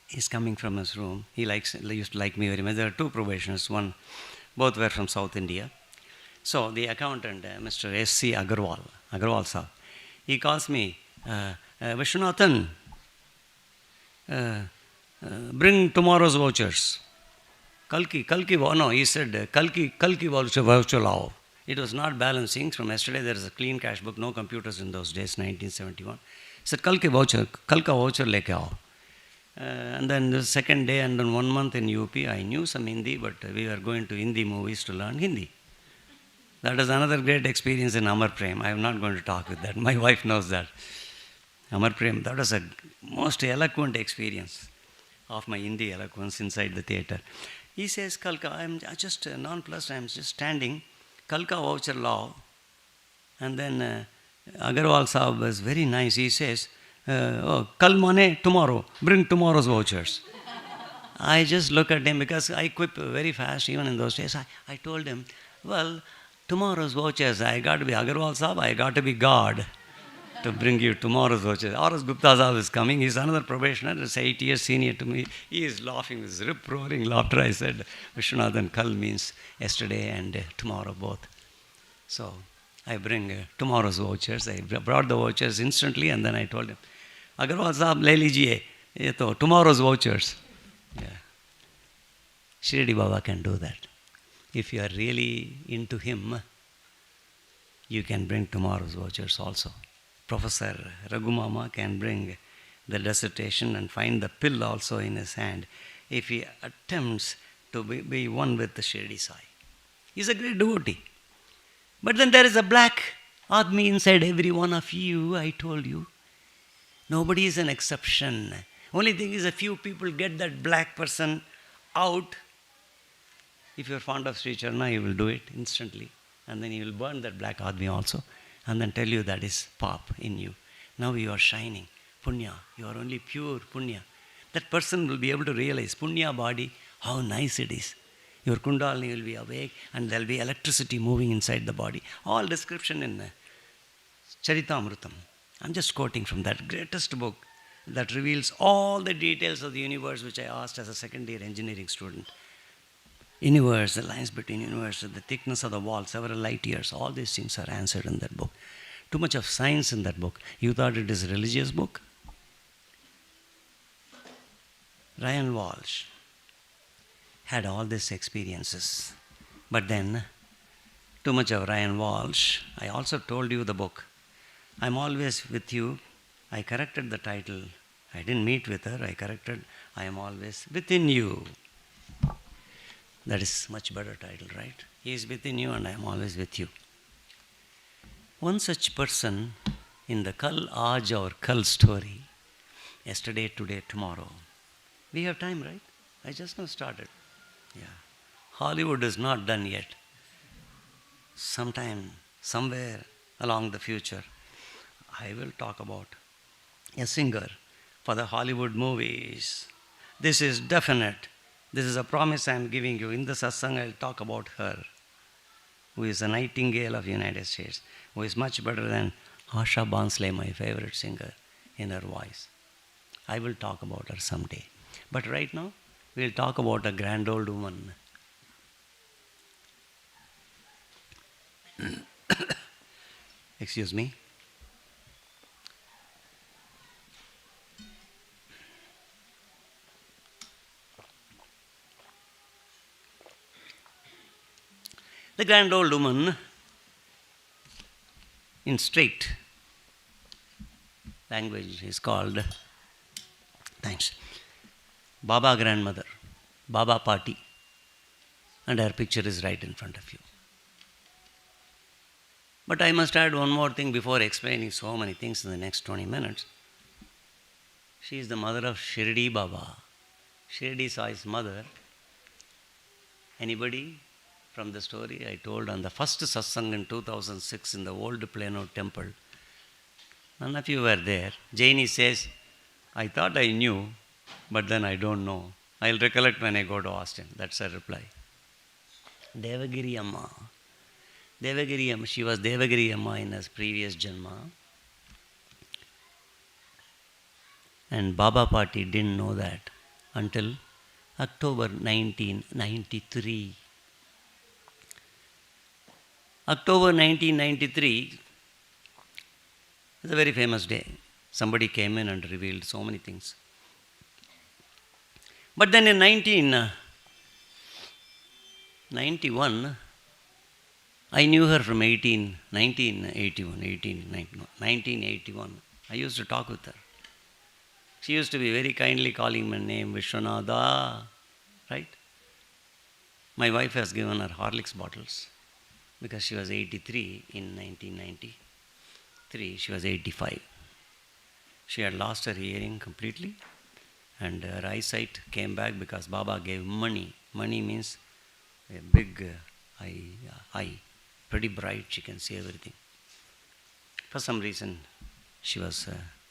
A: He's coming from his room. He used to like me very much. There are two probationers. Both were from South India. So the accountant, Mr. S.C. Agarwal sir, he calls me, Vishwanathan, bring tomorrow's vouchers. He said, Kalki voucher lao. It was not balancing. From yesterday, there is a clean cash book, no computers in those days, 1971. He said, Kalka voucher leke aao. And then the second day, and then 1 month in UP, I knew some Hindi, but we were going to Hindi movies to learn Hindi. That is another great experience in Amar Prem. I am not going to talk with that. My wife knows that. Amar Prem, that was a most eloquent experience of my Hindi eloquence inside the theatre. He says, Kalka, I'm just nonplussed, I'm just standing. Kalka voucher law. And then Agarwal Sahab was very nice. He says, Kal mane, tomorrow. Bring tomorrow's vouchers. I just look at him because I quip very fast even in those days. I told him, well, tomorrow's vouchers, I got to be Agarwal Sahab, I got to be God to bring you tomorrow's vouchers. R.S. Gupta Sahab is coming. He's another probationer. He's 8 years senior to me. He is laughing with rip-roaring laughter. I said, Vishwanathan, Kal means yesterday and tomorrow both. So I bring tomorrow's vouchers. I brought the vouchers instantly and then I told him, Agarwal Sahab, le lijiye. Ye to tomorrow's vouchers. Yeah. Shirdi Baba can do that. If you are really into him, you can bring tomorrow's vouchers also. Professor Raghumama can bring the dissertation and find the pill also in his hand if he attempts to be one with the Shirdi Sai. He's a great devotee. But then there is a black Admi inside every one of you, I told you. Nobody is an exception. Only thing is a few people get that black person out. If you're fond of Sri Charna, you will do it instantly. And then you will burn that black Admi also. And then tell you that is pop in you. Now you are shining. Punya. You are only pure punya. That person will be able to realize punya body, how nice it is. Your kundalini will be awake and there will be electricity moving inside the body. All description in Charitamrutam. I'm just quoting from that greatest book that reveals all the details of the universe which I asked as a second-year engineering student. Universe, the lines between universe, the thickness of the wall, several light years, all these things are answered in that book. Too much of science in that book. You thought it is a religious book? Lorraine Walsh had all these experiences. But then, too much of Lorraine Walsh. I also told you the book. I'm always with you. I corrected the title. I didn't meet with her. I corrected, I am always within you. That is much better title, right? He is within you and I am always with you. One such person in the Kal Aaj or Kal story, yesterday, today, tomorrow. We have time, right? I just now started. Yeah. Hollywood is not done yet. Sometime, somewhere along the future, I will talk about a singer for the Hollywood movies. This is definite. This is a promise I am giving you. In the satsang, I will talk about her, who is a nightingale of the United States, who is much better than Asha Bhonsle, my favorite singer, in her voice. I will talk about her someday. But right now, we will talk about a grand old woman. Excuse me. The grand old woman, in straight language, is called, thanks, Baba grandmother, Baba Party, and her picture is right in front of you. But I must add one more thing before explaining so many things in the next 20 minutes. She is the mother of Shirdi Baba. Shirdi Sai's mother. Anybody? From the story I told on the first satsang in 2006 in the old Plano temple, None of you were there. Jaini says, I thought I knew, but then I don't know. I'll recollect when I go to Austin. That's her reply. Devagiri Amma. Devagiri Amma. She was Devagiri Amma in her previous Janma. And Baba Party didn't know that until October 1993. October 1993 is a very famous day. Somebody came in and revealed so many things. But then in 1991, I knew her from 1981. I used to talk with her. She used to be very kindly calling my name, Vishwanatha, right? My wife has given her Horlicks bottles because she was 83 in 1993. She was 85. She had lost her hearing completely and her eyesight came back because Baba gave money. Money means a big eye, pretty bright, she can see everything. For some reason, she was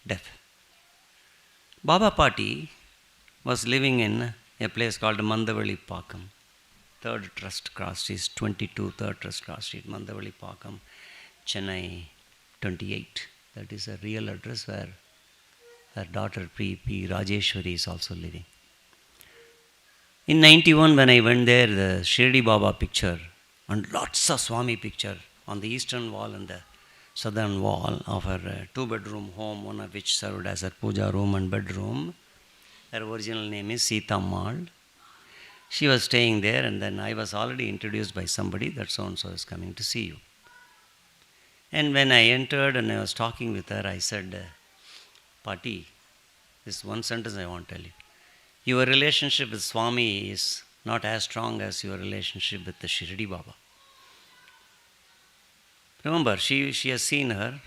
A: deaf. Baba Party was living in a place called Mandavali Pakam, 3rd Trust Cross Street, 22 3rd Trust Cross Street, Mandavali Pakam, Chennai 28. That is a real address where her daughter P. Rajeshwari is also living. In 91, when I went there, the Shirdi Baba picture and lots of Swami picture on the eastern wall and the southern wall of her 2-bedroom home, one of which served as her puja room and bedroom. Her original name is Sita Mal. She was staying there, and then I was already introduced by somebody that so-and-so is coming to see you. And when I entered and I was talking with her, I said, Pati, this one sentence I want to tell you. Your relationship with Swami is not as strong as your relationship with the Shirdi Baba. Remember, she has seen her.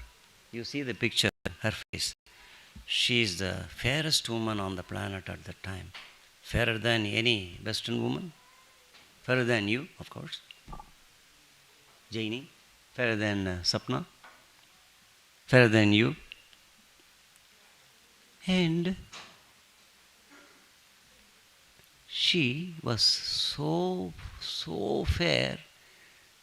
A: You see the picture, her face. She is the fairest woman on the planet at that time. Fairer than any Western woman. Fairer than you, of course. Jaini. Fairer than Sapna. Fairer than you. And she was so fair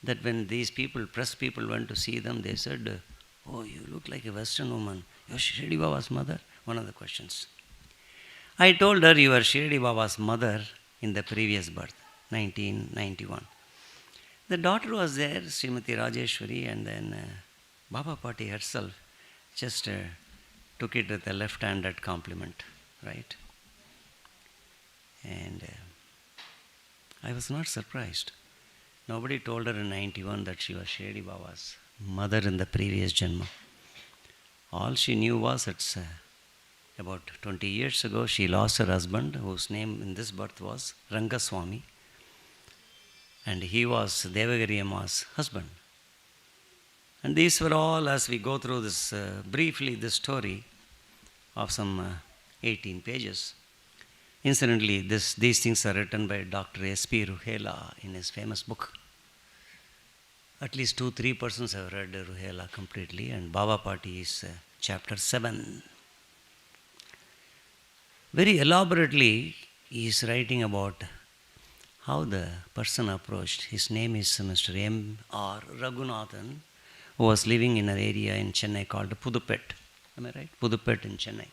A: that when these people, press people went to see them, they said, oh, you look like a Western woman. You're Shirdi Baba's mother? One of the questions. I told her you were Shirdi Baba's mother in the previous birth, 1991. The daughter was there, Srimati Rajeshwari, and then Baba Party herself just took it with a left-handed compliment, right? And I was not surprised. Nobody told her in 91 that she was Shirdi Baba's mother in the previous Janma. All she knew was it's about 20 years ago she lost her husband, whose name in this birth was Rangaswamy. And he was Devagiri Amma's husband. And these were all, as we go through this briefly, this story of some 18 pages. Incidentally, these things are written by Dr. S.P. Ruhela in his famous book. At least 2-3 persons have read Ruhela completely, and Baba Party is chapter 7. Very elaborately, he is writing about how the person approached. His name is Mr. M.R. Ragunathan, who was living in an area in Chennai called Pudupet. Am I right? Pudupet in Chennai.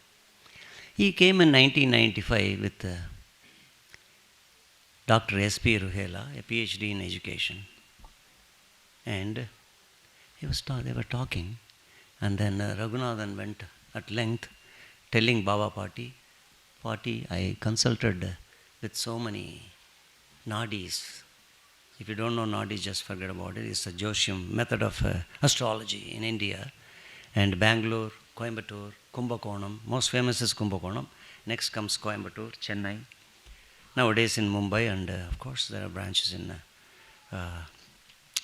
A: He came in 1995 with Dr. S.P. Ruhela, a PhD in education. And they were talking, and then Ragunathan went at length telling Baba Party, I consulted with so many Nadis. If you don't know Nadis, just forget about it. It's a Joshiam method of astrology in India. And Bangalore, Coimbatore, Kumbakonam. Most famous is Kumbakonam. Next comes Coimbatore, Chennai. Nowadays in Mumbai, and of course there are branches in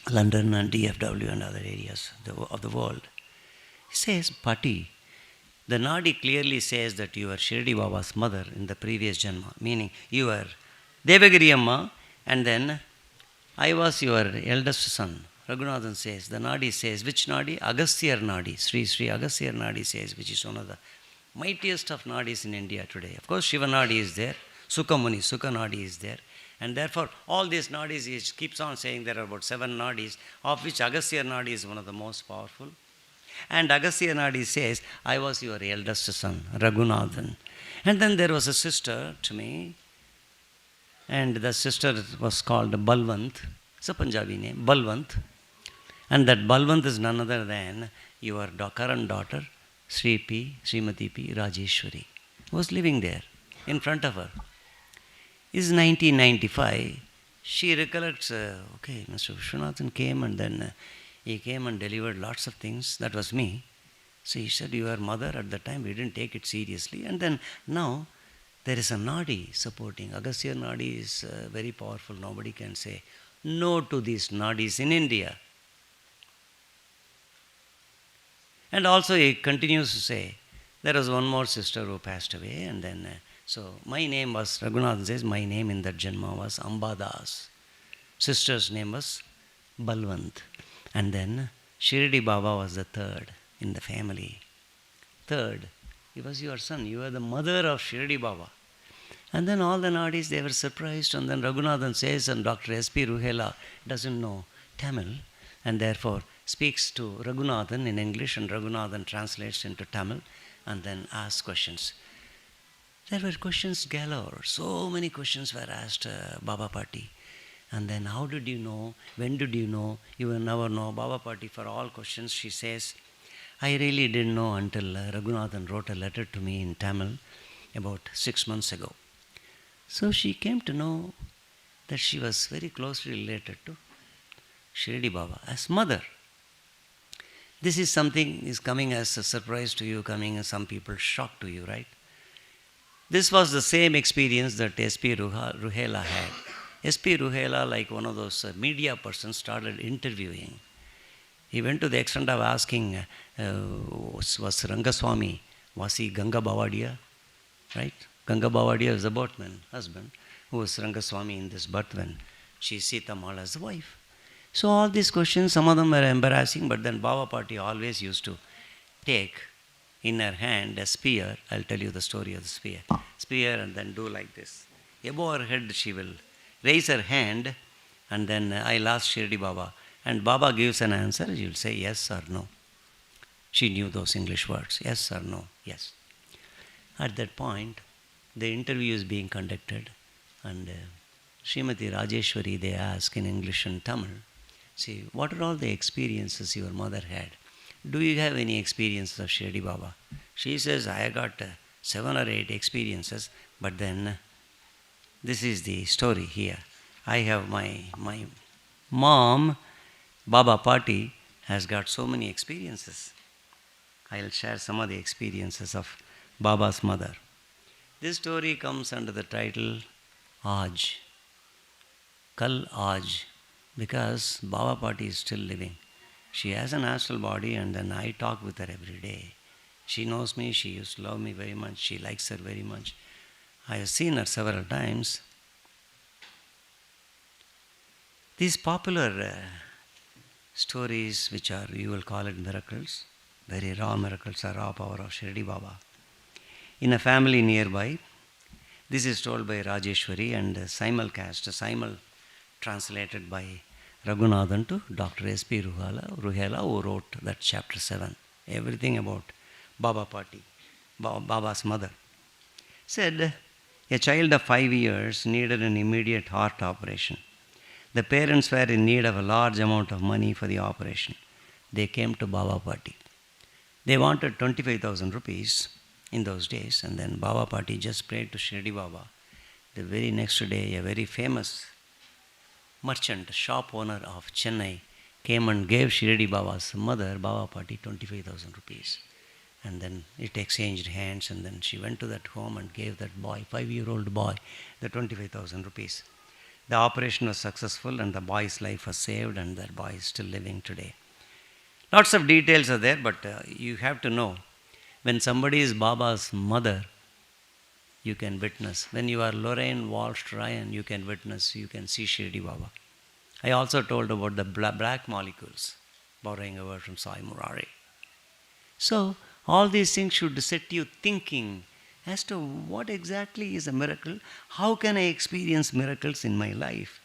A: London and DFW and other areas of the world. He says, Pati, the Nadi clearly says that you are Shirdi Baba's mother in the previous Janma, meaning you are Devagiri Amma, and then I was your eldest son, Ragunathan says, the Nadi says, which Nadi? Agastya Nadi, Sri Sri Agastya Nadi says, which is one of the mightiest of Nadis in India today. Of course, Shiva Nadi is there, Sukha Muni, Sukha Nadi is there. And therefore, all these Nadis, he keeps on saying there are about 7 Nadis, of which Agastya Nadi is one of the most powerful. And Agastya Nadi says, I was your eldest son, Ragunathan. And then there was a sister to me, and the sister was called Balwant. It's a Punjabi name, Balwant. And that Balwant is none other than your current daughter, Srimati P. Rajeshwari, was living there in front of her. This is 1995. She recollects, okay, Mr. Vishwanathan came and then he came and delivered lots of things. That was me. So he said, your mother at the time, we didn't take it seriously. And then now there is a Nadi supporting. Agastya Nadi is very powerful. Nobody can say no to these Nadis in India. And also he continues to say, there was one more sister who passed away. And then, so my name was, Ragunathan says, my name in that Janma was Ambadas. Sister's name was Balwant. And then Shirdi Baba was the third in the family. Third, he was your son. You are the mother of Shirdi Baba. And then all the Nadis, they were surprised. And then Ragunathan says, and Dr. S.P. Ruhela doesn't know Tamil, and therefore speaks to Ragunathan in English, and Ragunathan translates into Tamil, and then asks questions. There were questions galore. So many questions were asked Baba Party. And then how did you know? When did you know? You will never know. Baba Party, for all questions, she says, I really didn't know until Ragunathan wrote a letter to me in Tamil about 6 months ago. So she came to know that she was very closely related to Shirdi Baba as mother. This is something is coming as a surprise to you, coming as some people shock to you, right? This was the same experience that S.P. Ruhela had. S.P. Ruhela, like one of those media persons, started interviewing. He went to the extent of asking, was Rangaswamy, was he Ganga Bavadia? Right? Ganga Bavadia is the boatman, husband, who was Rangaswamy in this birth when she is Sita Mala's wife. So all these questions, some of them were embarrassing, but then Baba Party always used to take in her hand a spear. I'll tell you the story of the spear. Spear, and then do like this. Above her head she will raise her hand, and then I'll ask Shirdi Baba, and Baba gives an answer. You'll say yes or no. She knew those English words, yes or no, yes. At that point, the interview is being conducted, and Srimati Rajeshwari, they ask in English and Tamil, see, what are all the experiences your mother had? Do you have any experiences of Shirdi Baba? She says, I got 7 or 8 experiences, but then this is the story here. I have my mom, Baba Party, has got so many experiences. I'll share some of the experiences of Baba's mother. This story comes under the title Aaj, Kal Aaj, because Baba Party is still living. She has an astral body, and then I talk with her every day. She knows me, she used to love me very much, she likes her very much. I have seen her several times. These popular stories, which are, you will call it miracles, very raw miracles, are raw power of Shirdi Baba. In a family nearby, this is told by Rajeshwari and simul translated by Ragunathan to Dr. S.P. Ruhela, who wrote that chapter 7. Everything about Baba Party, Baba's mother. Said, a child of 5 years needed an immediate heart operation. The parents were in need of a large amount of money for the operation. They came to Baba Party. They wanted 25,000 rupees in those days, and then Baba Party just prayed to Shirdi Baba. The very next day, a very famous merchant, shop owner of Chennai, came and gave Shirdi Baba's mother, Baba Party, 25,000 rupees. And then it exchanged hands, and then she went to that home and gave that boy, 5-year-old boy, the 25,000 rupees. The operation was successful, and the boy's life was saved, and that boy is still living today. Lots of details are there, but you have to know, when somebody is Baba's mother, you can witness. When you are Lorraine Walsh, you can witness, you can see Shirdi Baba. I also told about the black molecules, borrowing a word from Sai Murari. So, all these things should set you thinking as to what exactly is a miracle, how can I experience miracles in my life.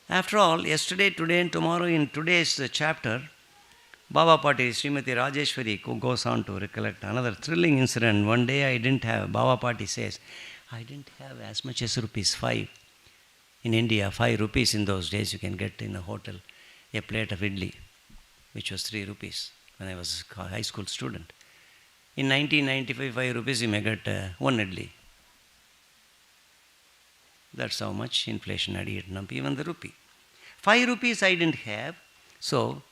A: After all, yesterday, today, and tomorrow, in today's chapter, Baba Pati, Srimati Rajeshwari goes on to recollect another thrilling incident. One day I didn't have, Baba Pati says, I didn't have as much as rupees 5. In India, 5 rupees in those days you can get in a hotel a plate of idli, which was 3 rupees when I was a high school student. In 1995, 5 rupees you may get one idli. That's how much inflation had eaten up even the rupee. 5 rupees I didn't have, so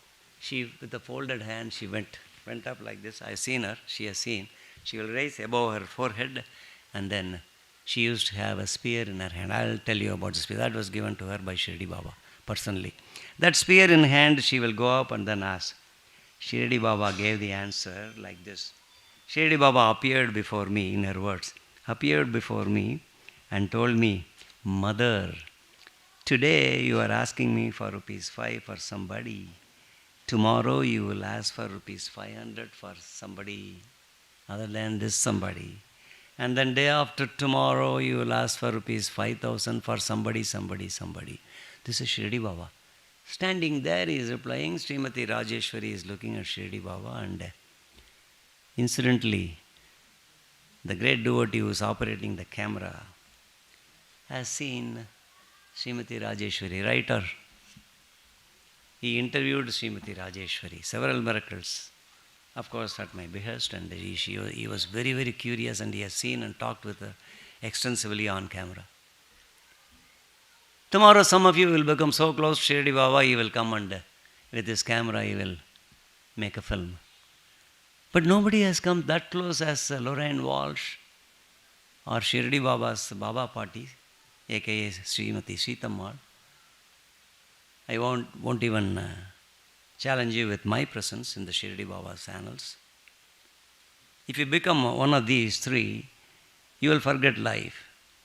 A: she, with a folded hand, she went up like this. I have seen her, she has seen. She will raise above her forehead, and then she used to have a spear in her hand. I'll tell you about the spear. That was given to her by Shirdi Baba, personally. That spear in hand, she will go up and then ask. Shirdi Baba gave the answer like this. Shirdi Baba appeared before me, in her words, appeared before me and told me, Mother, today you are asking me for rupees 5 for somebody. Tomorrow you will ask for rupees 500 for somebody other than this somebody. And then day after tomorrow you will ask for rupees 5,000 for somebody. This is Shirdi Baba. Standing there, he is replying. Srimati Rajeshwari is looking at Shirdi Baba, and incidentally, the great devotee who is operating the camera has seen Srimati Rajeshwari, writer. He interviewed Srimati Rajeshwari, several miracles, of course at my behest, and he was very, very curious, and he has seen and talked with her extensively on camera. Tomorrow some of you will become so close to Shirdi Baba, he will come and with his camera he will make a film. But nobody has come that close as Lorraine Walsh or Shirdi Baba's Baba Pati, aka Srimati Sitammal. I won't even challenge you with my presence in the Shirdi Baba's annals. If you become one of these three, you will forget life.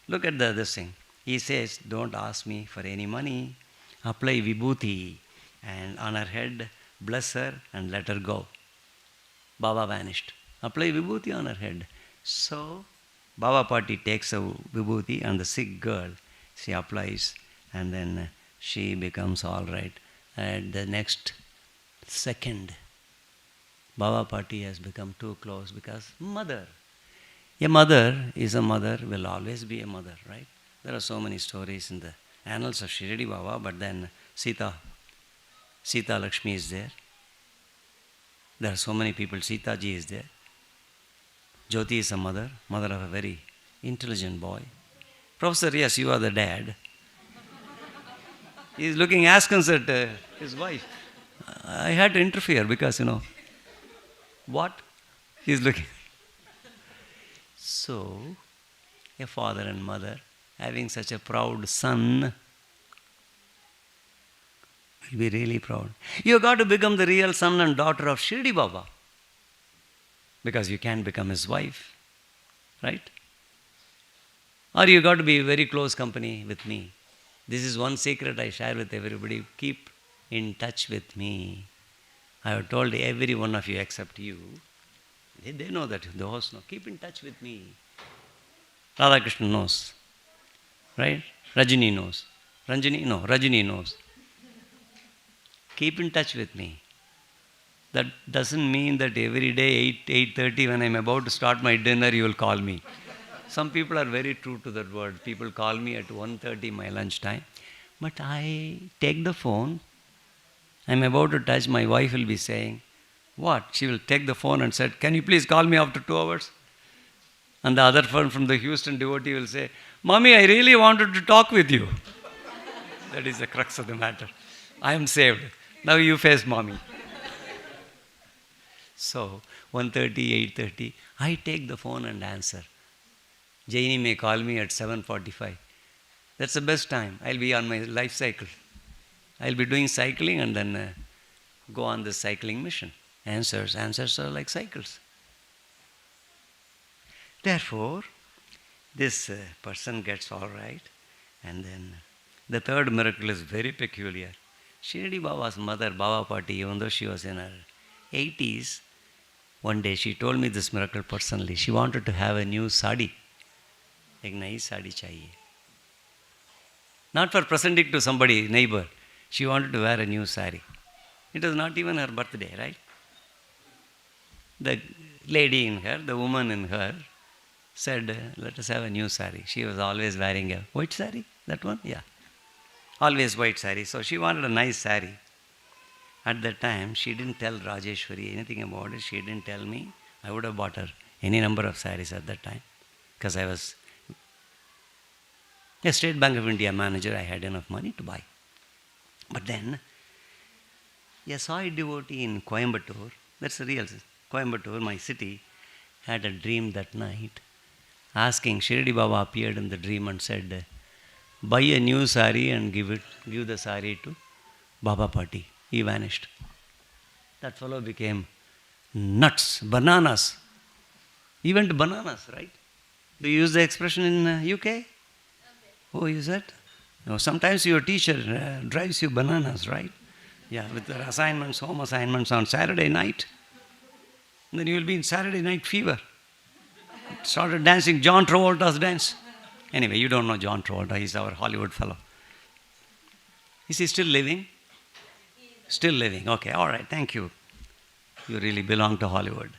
A: Look at this thing. He says, don't ask me for any money. Apply vibhuti and on her head, bless her and let her go. Baba vanished. Apply vibhuti on her head. So, Baba Pati takes a vibhuti and the sick girl, she applies, and then she becomes all right. At the next second, Baba Pati has become too close because mother. A mother is a mother, will always be a mother, right? There are so many stories in the annals of Shirdi Baba, but then Sita Lakshmi is there. There are so many people. Sita ji is there. Jyoti is a mother of a very intelligent boy. Professor, yes, you are the dad. He is looking askance at his wife. I had to interfere because, what? He is looking. So, a father and mother having such a proud son will be really proud. You got to become the real son and daughter of Shirdi Baba because you can't become his wife, right? Or you got to be very close company with me. This is one secret I share with everybody. Keep in touch with me. I have told every one of you except you. They know that, the host know. Keep in touch with me. Radhakrishna knows. Right? Rajini knows. Rajini knows. Keep in touch with me. That doesn't mean that every day 8:30 when I'm about to start my dinner, you will call me. Some people are very true to that word. People call me at 1:30 my lunchtime. But I take the phone. I'm about to touch. My wife will be saying, what? She will take the phone and said, can you please call me after 2 hours? And the other friend from the Houston devotee will say, Mommy, I really wanted to talk with you. That is the crux of the matter. I am saved. Now you face Mommy. So, 1:30, 8:30, I take the phone and answer. Jaini may call me at 7:45. That's the best time. I'll be on my life cycle. I'll be doing cycling and then go on this cycling mission. Answers are like cycles. Therefore, this person gets all right, and then The third miracle is very peculiar. Shirdi Baba's mother, Baba Pati, even though she was in her 80s, one day she told me this miracle personally. She wanted to have a new sari. Ek nayi sari chahiye. Not for presenting to somebody, neighbor. She wanted to wear a new sari. It was not even her birthday, right? The lady in her, the woman in her, said, let us have a new sari. She was always wearing a white sari, that one? Yeah. Always white sari. So she wanted a nice sari. At that time, she didn't tell Rajeshwari anything about it. She didn't tell me. I would have bought her any number of saris at that time. Because I was a State Bank of India manager. I had enough money to buy. But then, a Sai devotee in Coimbatore, that's the real Coimbatore, my city, had a dream that night. Asking, Shirdi Baba appeared in the dream and said, buy a new sari and give the sari to Baba Pati. He vanished. That fellow became nuts, bananas. He went bananas, right? Do you use the expression in UK? Okay. Oh, is that? No, sometimes your teacher drives you bananas, right? Yeah, with their assignments, home assignments on Saturday night. And then you will be in Saturday night fever. Started dancing John Travolta's dance. Anyway, you don't know John Travolta. He's our Hollywood fellow. Is he still living? Still living. Okay, all right, thank you. You really belong to Hollywood.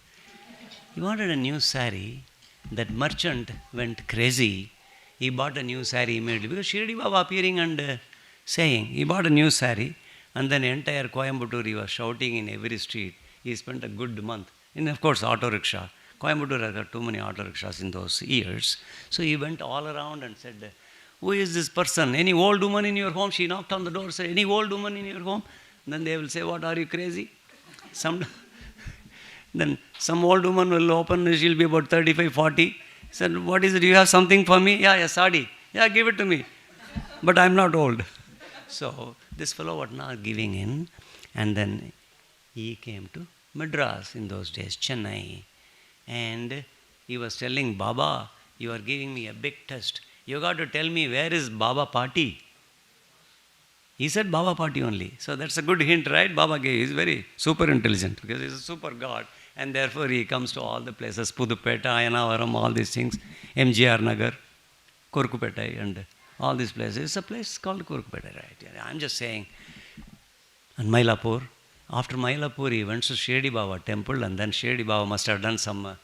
A: He wanted a new sari. That merchant went crazy. He bought a new sari immediately. Because Shirdi Baba appearing and saying, he bought a new sari. And then entire Coimbatore, he was shouting in every street. He spent a good month. And of course, auto rickshaw. Coimbatore has got too many auto rickshaws in those years. So he went all around and said, who is this person? Any old woman in your home? She knocked on the door, said, any old woman in your home? Then they will say, what, are you crazy? Then some old woman will open, she'll be about 35, 40. Said, what is it? Do you have something for me? Yeah, sari. Yeah, give it to me. But I'm not old. So this fellow was not giving in. And then he came to Madras in those days, Chennai. And he was telling Baba, you are giving me a big test. You got to tell me where is Baba Pati. He said Baba Pati only. So that's a good hint, right? Baba gave. He's very super intelligent because he's a super god. And therefore he comes to all the places, Pudupeta, Ayanavaram, all these things, MGR Nagar, Kurkupetai, and all these places. It's a place called Kurkupetai, right? I'm just saying. And Mylapore. After Mylapore, he went to Shirdi Baba temple, and then Shirdi Baba must have done some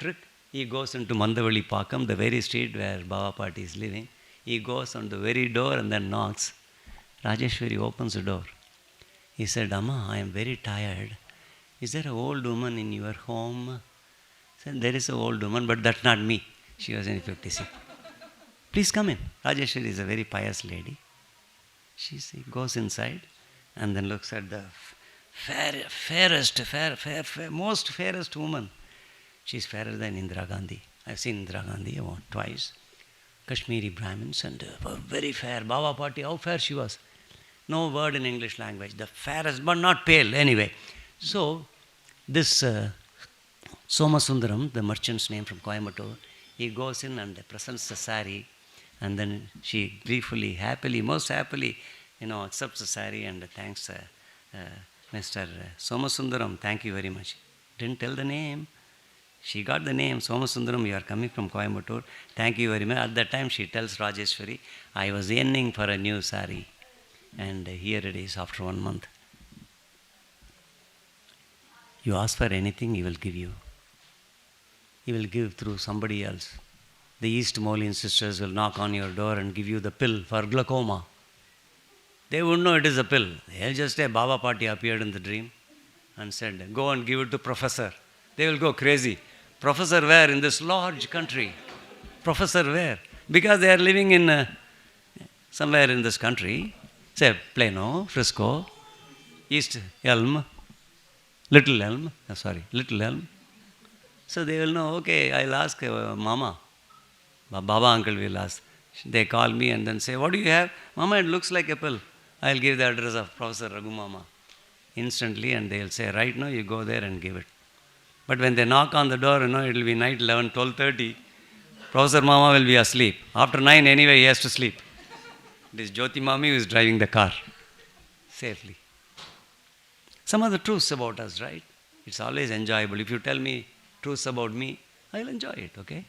A: trick. He goes into Mandavali Pakam, the very street where Baba Pati is living. He goes on the very door and then knocks. Rajeshwari opens the door. He said, Amma, I am very tired. Is there an old woman in your home? I said, there is an old woman, but that's not me. She was in 56. Please come in. Rajeshwari is a very pious lady. She goes inside and then looks at the most fairest woman. She's fairer than Indira Gandhi. I've seen Indira Gandhi twice. Kashmiri Brahmins and very fair. Baba Pati, how fair she was. No word in English language. The fairest, but not pale anyway. So, this Somasundaram, the merchant's name from Coimbatore, he goes in and presents the sari, and then she gleefully, happily, most happily, accepts the sari and thanks Mr. Somasundaram, thank you very much. Didn't tell the name. She got the name, Somasundaram, you are coming from Coimbatore. Thank you very much. At that time, she tells Rajeshwari, I was yearning for a new sari. And here it is after 1 month. You ask for anything, he will give you. He will give through somebody else. The East Molian sisters will knock on your door and give you the pill for glaucoma. They wouldn't know it is a pill. They'll just say, Baba Pati appeared in the dream and said, go and give it to professor. They will go crazy. Professor where? In this large country. Professor where? Because they are living in somewhere in this country. Say Plano, Frisco, East Elm, Little Elm. So they will know, okay, I'll ask Mama. Baba uncle will ask. They call me and then say, what do you have? Mama, it looks like a pill. I'll give the address of Professor Raghu Mama. Instantly, and they'll say, right now you go there and give it. But when they knock on the door, it will be night 11, 12:30. Professor Mama will be asleep. After 9, anyway, he has to sleep. It is Jyoti Mami who is driving the car safely. Some of the truths about us, right? It's always enjoyable. If you tell me truths about me, I'll enjoy it, okay?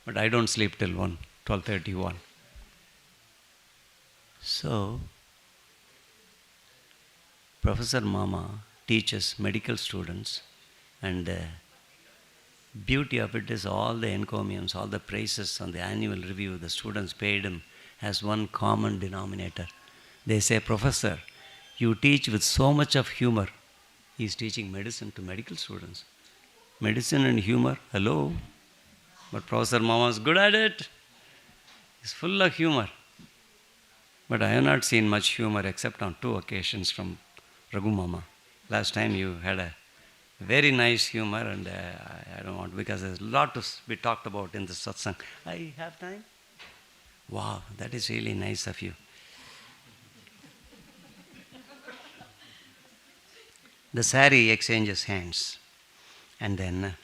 A: But I don't sleep till 12:31. So, Professor Mama teaches medical students, and the beauty of it is all the encomiums, all the praises on the annual review, the students paid him as one common denominator. They say, Professor, you teach with so much of humor. He's teaching medicine to medical students. Medicine and humor, hello. But Professor Mama is good at it. He's full of humor. But I have not seen much humor except on 2 occasions from Raghu Mama. Last time you had a very nice humor, and I don't want, because there's a lot to be talked about in the satsang. I have time? Wow, that is really nice of you. The Sari exchanges hands, and then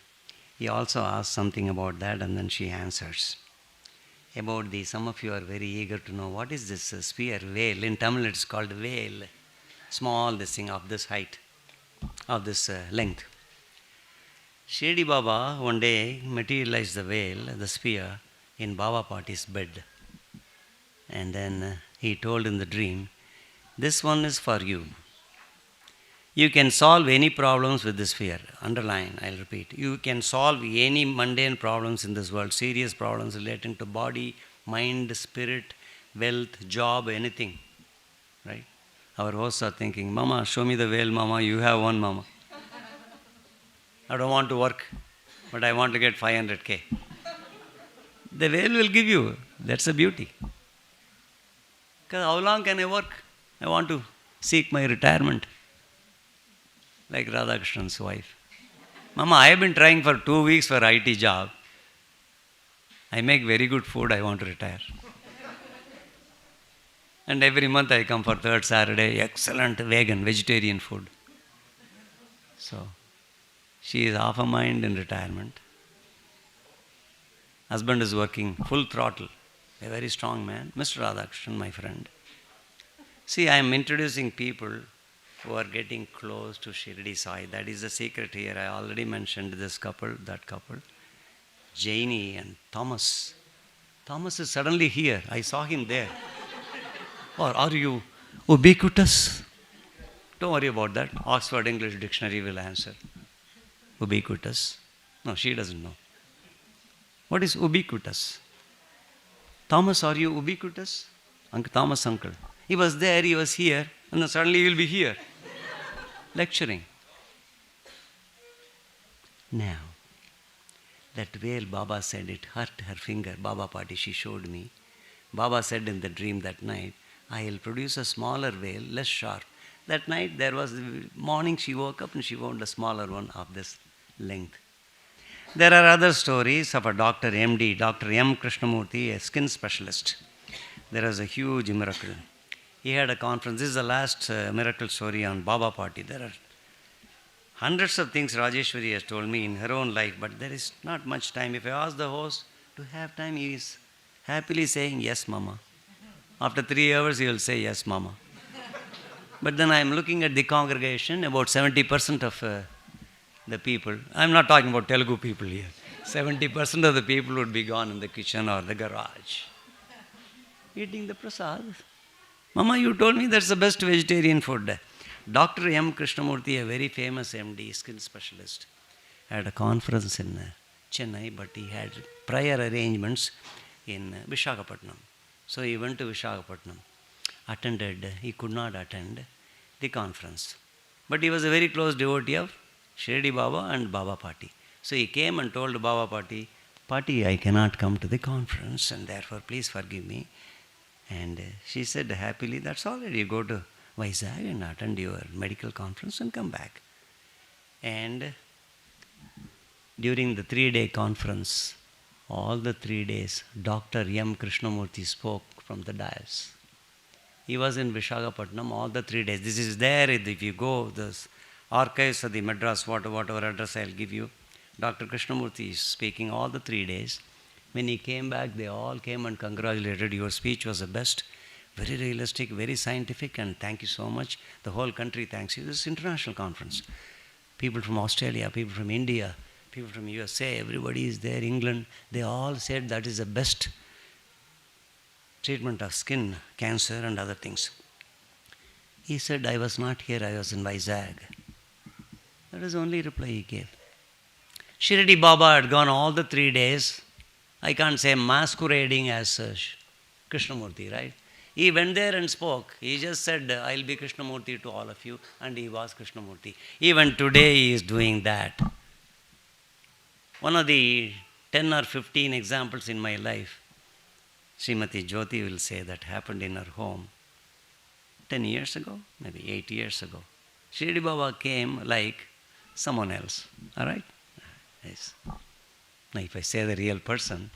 A: he also asks something about that, and then she answers. About some of you are very eager to know, what is this sphere, veil? In Tamil it's called veil. Small, this thing of this height, of this length. Shirdi Baba one day materialized the veil, the sphere, in Baba Pati's bed. And then he told in the dream, this one is for you. You can solve any problems with this sphere. Underline, I'll repeat. You can solve any mundane problems in this world, serious problems relating to body, mind, spirit, wealth, job, anything. Right? Our hosts are thinking, Mama, show me the veil, Mama. You have one, Mama. I don't want to work, but I want to get 500K. The veil will give you. That's the beauty. Because how long can I work? I want to seek my retirement. Like Radhakrishnan's wife. Mama, I have been trying for 2 weeks for IT job. I make very good food, I want to retire. And every month I come for 3rd Saturday, excellent vegetarian food. So, she is half a mind in retirement. Husband is working full throttle, a very strong man. Mr. Radhakrishnan, my friend. See, I am introducing people who are getting close to Shirdi Sai. That is the secret here. I already mentioned this couple, that couple. Janie and Thomas. Thomas is suddenly here. I saw him there. Or are you ubiquitous? Don't worry about that. Oxford English Dictionary will answer. Ubiquitous. No, she doesn't know. What is ubiquitous? Thomas, are you ubiquitous? Thomas uncle. He was there, he was here, and then suddenly he will be here. Lecturing. Now, that veil, Baba said, it hurt her finger. Baba Pati, she showed me. Baba said in the dream that night, I will produce a smaller veil, less sharp. That night, morning she woke up and she found a smaller one of this length. There are other stories of a Dr. MD, Dr. M. Krishnamurti, a skin specialist. There was a huge miracle. He had a conference. This is the last miracle story on Baba Party. There are hundreds of things Rajeshwari has told me in her own life, but there is not much time. If I ask the host to have time, he is happily saying, yes, Mama. After 3 hours, he will say, yes, Mama. But then I am looking at the congregation, about 70% of the people, I am not talking about Telugu people here, 70% of the people would be gone in the kitchen or the garage, eating the prasad. Mama, you told me that's the best vegetarian food. Dr. M. Krishnamurti, a very famous MD, skin specialist, had a conference in Chennai, but he had prior arrangements in Visakhapatnam. So he went to Visakhapatnam, he could not attend the conference. But he was a very close devotee of Shirdi Baba and Baba Pati. So he came and told Baba Pati, Pati, I cannot come to the conference and therefore please forgive me. And she said happily, that's all right, you go to Vizag and attend your medical conference and come back. And during the 3-day conference, all the 3 days, Dr. M. Krishnamurti spoke from the dais. He was in Visakhapatnam all the 3 days. This is there, if you go, the archives of the Madras, whatever address I'll give you. Dr. Krishnamurti is speaking all the 3 days. When he came back, they all came and congratulated. Your speech was the best. Very realistic, very scientific, and thank you so much. The whole country thanks you. This is international conference. People from Australia, people from India, people from USA, everybody is there, England. They all said that is the best treatment of skin cancer and other things. He said, I was not here, I was in Vizag. That is the only reply he gave. Shirdi Baba had gone all the 3 days. I can't say masquerading as Krishnamurti, right? He went there and spoke. He just said, I'll be Krishnamurti to all of you, and he was Krishnamurti. Even today he is doing that. One of the 10 or 15 examples in my life, Srimati Jyoti will say that happened in her home 10 years ago, maybe 8 years ago. Shirdi Baba came like someone else, all right? Yes. Now if I say the real person,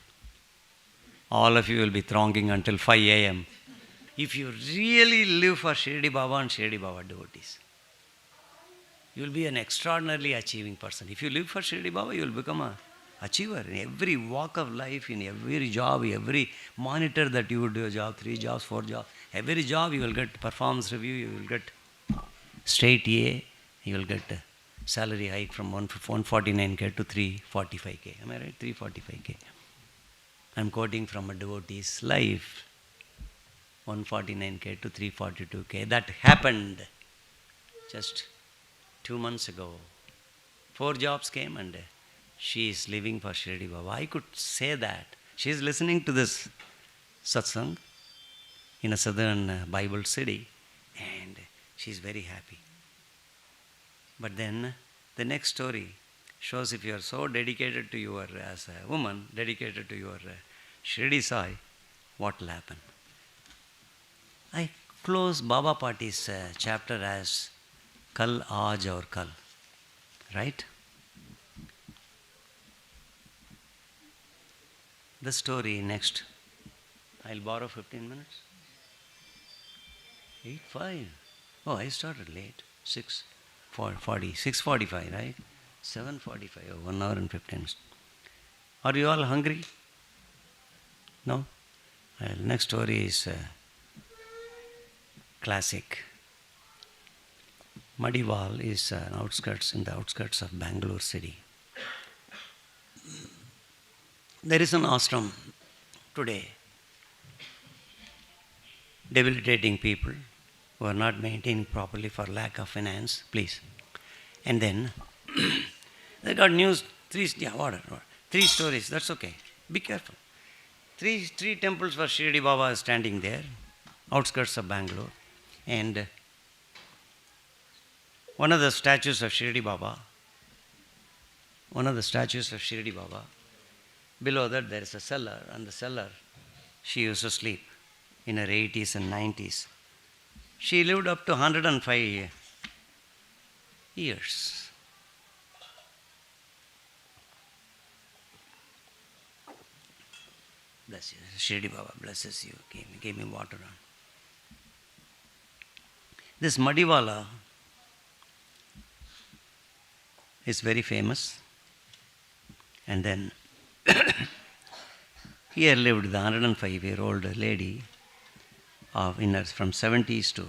A: all of you will be thronging until 5 a.m. If you really live for Shirdi Baba and Shirdi Baba devotees, you will be an extraordinarily achieving person. If you live for Shirdi Baba, you will become an achiever in every walk of life, in every job, every monitor that you would do a job, 3 jobs, 4 jobs. Every job you will get performance review, you will get straight A, you will get a salary hike from 149K to 345K. Am I right? 345K. I'm quoting from a devotee's life. 149K to 342K. That happened just 2 months ago. 4 jobs came and she is living for Shirdi Baba. I could say that. She is listening to this satsang in a southern Bible city and she is very happy. But then the next story shows if you are so dedicated to your, as a woman, dedicated to your Shirdi Sai, what will happen? I close Baba Pati's chapter as Kal Aaj Aur Kal, right? The story next. I'll borrow 15 minutes. 8:05. Oh, I started late. 6:45, right? 7:45. Oh, 1 hour and 15 minutes. Are you all hungry? No? Well, next story is classic. Madiwal is in the outskirts of Bangalore city. There is an ashram today debilitating people who are not maintaining properly for lack of finance, please. And then they got news, 3 stories, that's okay. Be careful. Three temples for Shirdi Baba standing there, outskirts of Bangalore. And one of the statues of Shirdi Baba, below that there is a cellar, and the cellar, she used to sleep in her 80s and 90s. She lived up to 105 years. Bless you. Shirdi Baba blesses you. Gave me water on. This Madiwala is very famous. And then here lived the 105-year-old lady from 70s to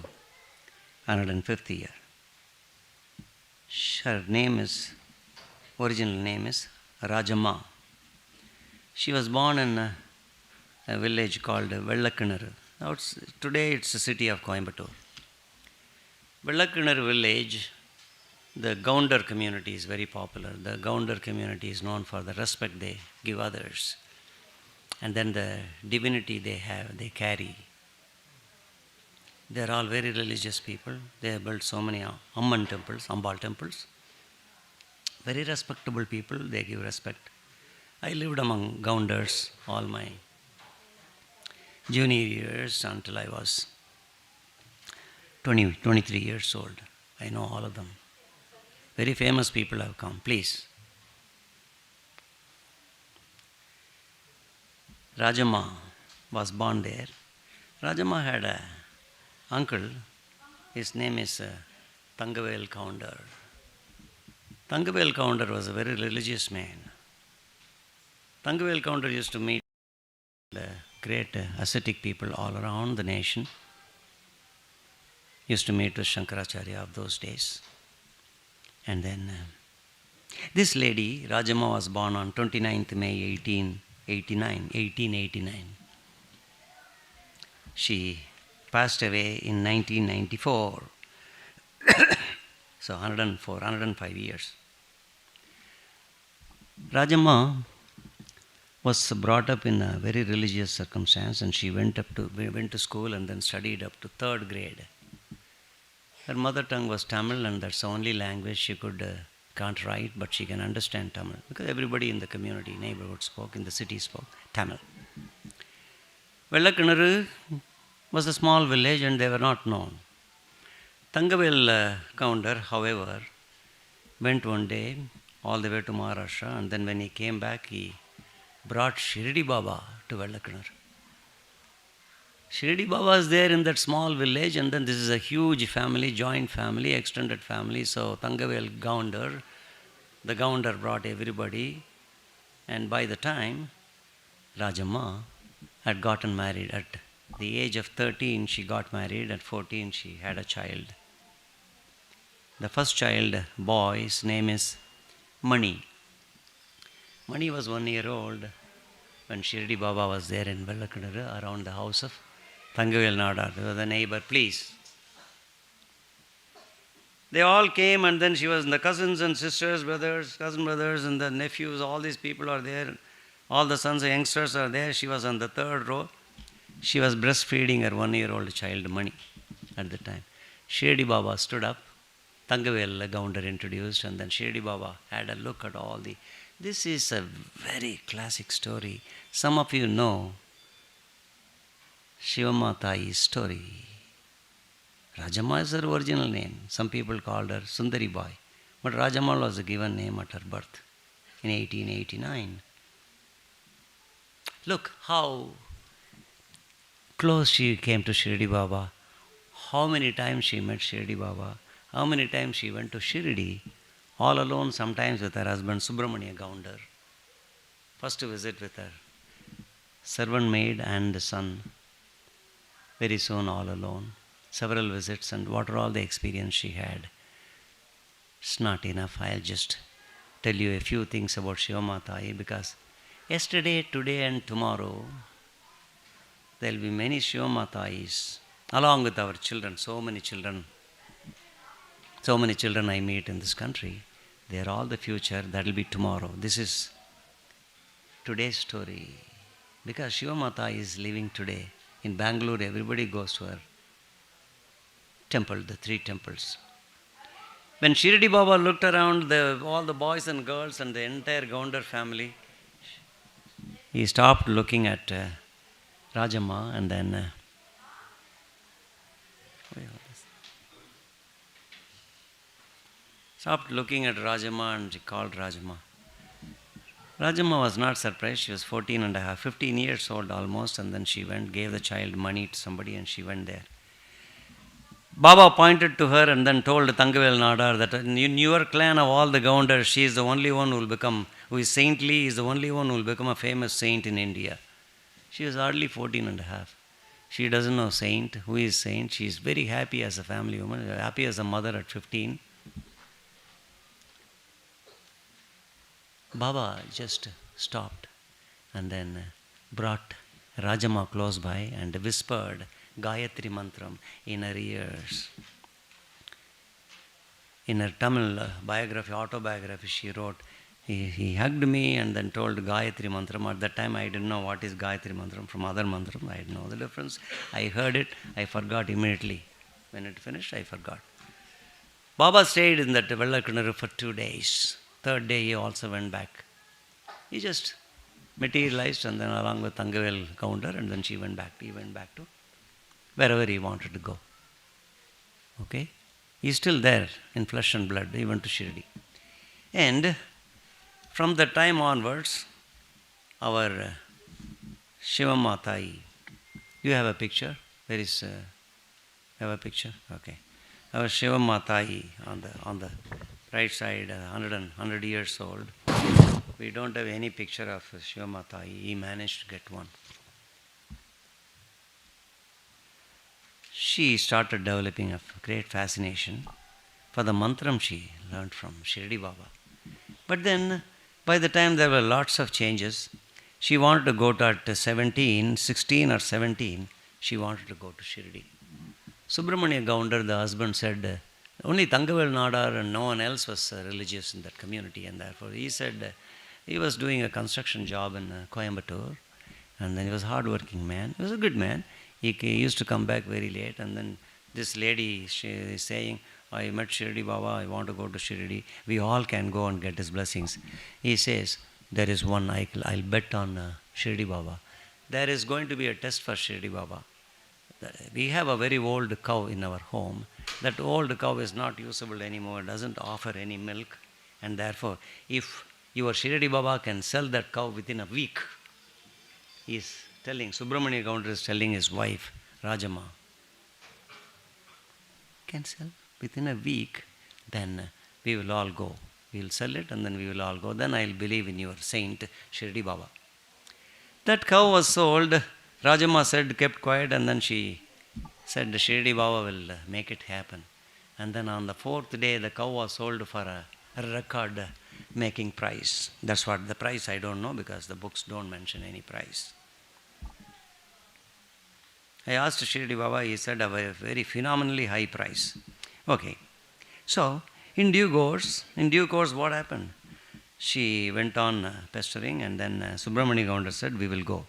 A: 105th year. Her original name is Rajamma. She was born in a village called Vellakkinar. Today it's the city of Coimbatore. Vellakkinar village, the Gounder community is very popular. The Gounder community is known for the respect they give others. And then the divinity they carry. They are all very religious people. They have built so many Amman temples, Ambal temples. Very respectable people, they give respect. I lived among Gounders all my junior years until I was 23 years old. I know all of them. Very famous people have come. Please. Rajamma was born there. Rajamma had an uncle. His name is Tangavel Kaundar. Tangavel Kaundar was a very religious man. Tangavel Kaundar used to meet great ascetic people all around the nation. Used to meet with Shankaracharya of those days. And then this lady, Rajamma, was born on 29th May 1889. She passed away in 1994. So 105 years. Rajamma was brought up in a very religious circumstance, and she went to school and then studied up to third grade. Her mother tongue was Tamil, and that's the only language she can't write, but she can understand Tamil because everybody in the community, neighborhood spoke, in the city spoke Tamil. Vellakinaru was a small village and they were not known. Thangavel Counter, however, went one day all the way to Maharashtra, and then when he came back, he brought Shirdi Baba to Vellakinaru. Shirdi Baba is there in that small village, and then this is a huge family, joint family, extended family. So Thangavel Gounder, the Gounder brought everybody, and by the time Rajamma had gotten married at the age of 13, she got married. At 14, she had a child. The first child, boy's name is Mani. Mani was 1 year old when Shirdi Baba was there in Vellakinaru around the house of Thangavel Nadar. There was a neighbor, please. They all came, and then she was, the cousins and sisters, cousin brothers and the nephews, all these people are there. All the sons and youngsters are there. She was on the third row. She was breastfeeding her 1 year old child, Mani, at the time. Shirdi Baba stood up. Thangavel Gounder introduced, and then Shirdi Baba had a look at all the... This is a very classic story. Some of you know Shivamma Tai's story. Rajamma is her original name. Some people called her Sundari Bai. But Rajamma was a given name at her birth in 1889. Look how close she came to Shirdi Baba. How many times she met Shirdi Baba. How many times she went to Shirdi, all alone, sometimes with her husband Subramania Gounder. First visit with her servant maid and the son. Very soon all alone. Several visits, and what are all the experience she had. It's not enough. I'll just tell you a few things about Shivamma Tai, because yesterday, today and tomorrow there will be many Shivamma Tais along with our children. So many children I meet in this country. They are all the future. That will be tomorrow. This is today's story. Because Shivamma Tai is living today. In Bangalore, everybody goes to her temple, the 3 temples. When Shirdi Baba looked around all the boys and girls and the entire Gounder family, he stopped looking at Rajamma, and then stopped looking at Rajamma, and he called Rajamma. Rajamma was not surprised. She was 15 years old almost, and then she went, gave the child money to somebody, and she went there. Baba pointed to her and then told Thangavel Nadar that in your clan of all the Gounders, she is the only one who is saintly, is the only one who will become a famous saint in India. She was hardly 14 and a half. She doesn't know saint, who is saint. She is very happy as a family woman, happy as a mother at 15. Baba just stopped and then brought Rajamma close by and whispered Gayatri Mantram in her ears. In her Tamil autobiography she wrote, he hugged me and then told Gayatri Mantram. At that time I didn't know what is Gayatri Mantram from other Mantram. I didn't know the difference. I heard it, I forgot immediately. When it finished, I forgot. Baba stayed in that Vellakinaru for 2 days. Third day he also went back. He just materialized, and then along with Thangavel Gounder, and then he went back to wherever he wanted to go. Okay? He's still there in flesh and blood. He went to Shirdi. And from that time onwards, our Shivamma Tai, you have a picture? Where is, have a picture? Okay. Our Shivamma Tai on the right side, 100 years old. We don't have any picture of Shivamma Tai. He managed to get one. she started developing a great fascination for the mantram she learned from Shirdi Baba. But then, by the time there were lots of changes, she wanted to go to at 17, 16 or 17, she wanted to go to Shirdi. Subramania Gounder, the husband, said, only Tangavel Nadar and no one else was religious in that community, and therefore he said he was doing a construction job in Coimbatore, and then he was a hard-working man. He was a good man. He used to come back very late, and then this lady, she is saying, I met Shirdi Baba, I want to go to Shirdi. We all can go and get his blessings. He says, there is one, I'll bet on Shirdi Baba. There is going to be a test for Shirdi Baba. We have a very old cow in our home. That old cow is not usable anymore, doesn't offer any milk. And therefore, if your Shirdi Baba can sell that cow within a week, he is telling, Subramania Gounder is telling his wife, Rajama, can sell within a week, then we will all go. We will sell it and then we will all go. Then I will believe in your saint, Shirdi Baba. That cow was sold. Rajama said, kept quiet, and then she said, Shirdi Baba will make it happen. And then on the fourth day, the cow was sold for a record-making price. That's what the price, I don't know, because the books don't mention any price. I asked Shirdi Baba, he said a very phenomenally high price. Okay. So, in due course, what happened? She went on pestering, and then Subramania Gounder said, we will go.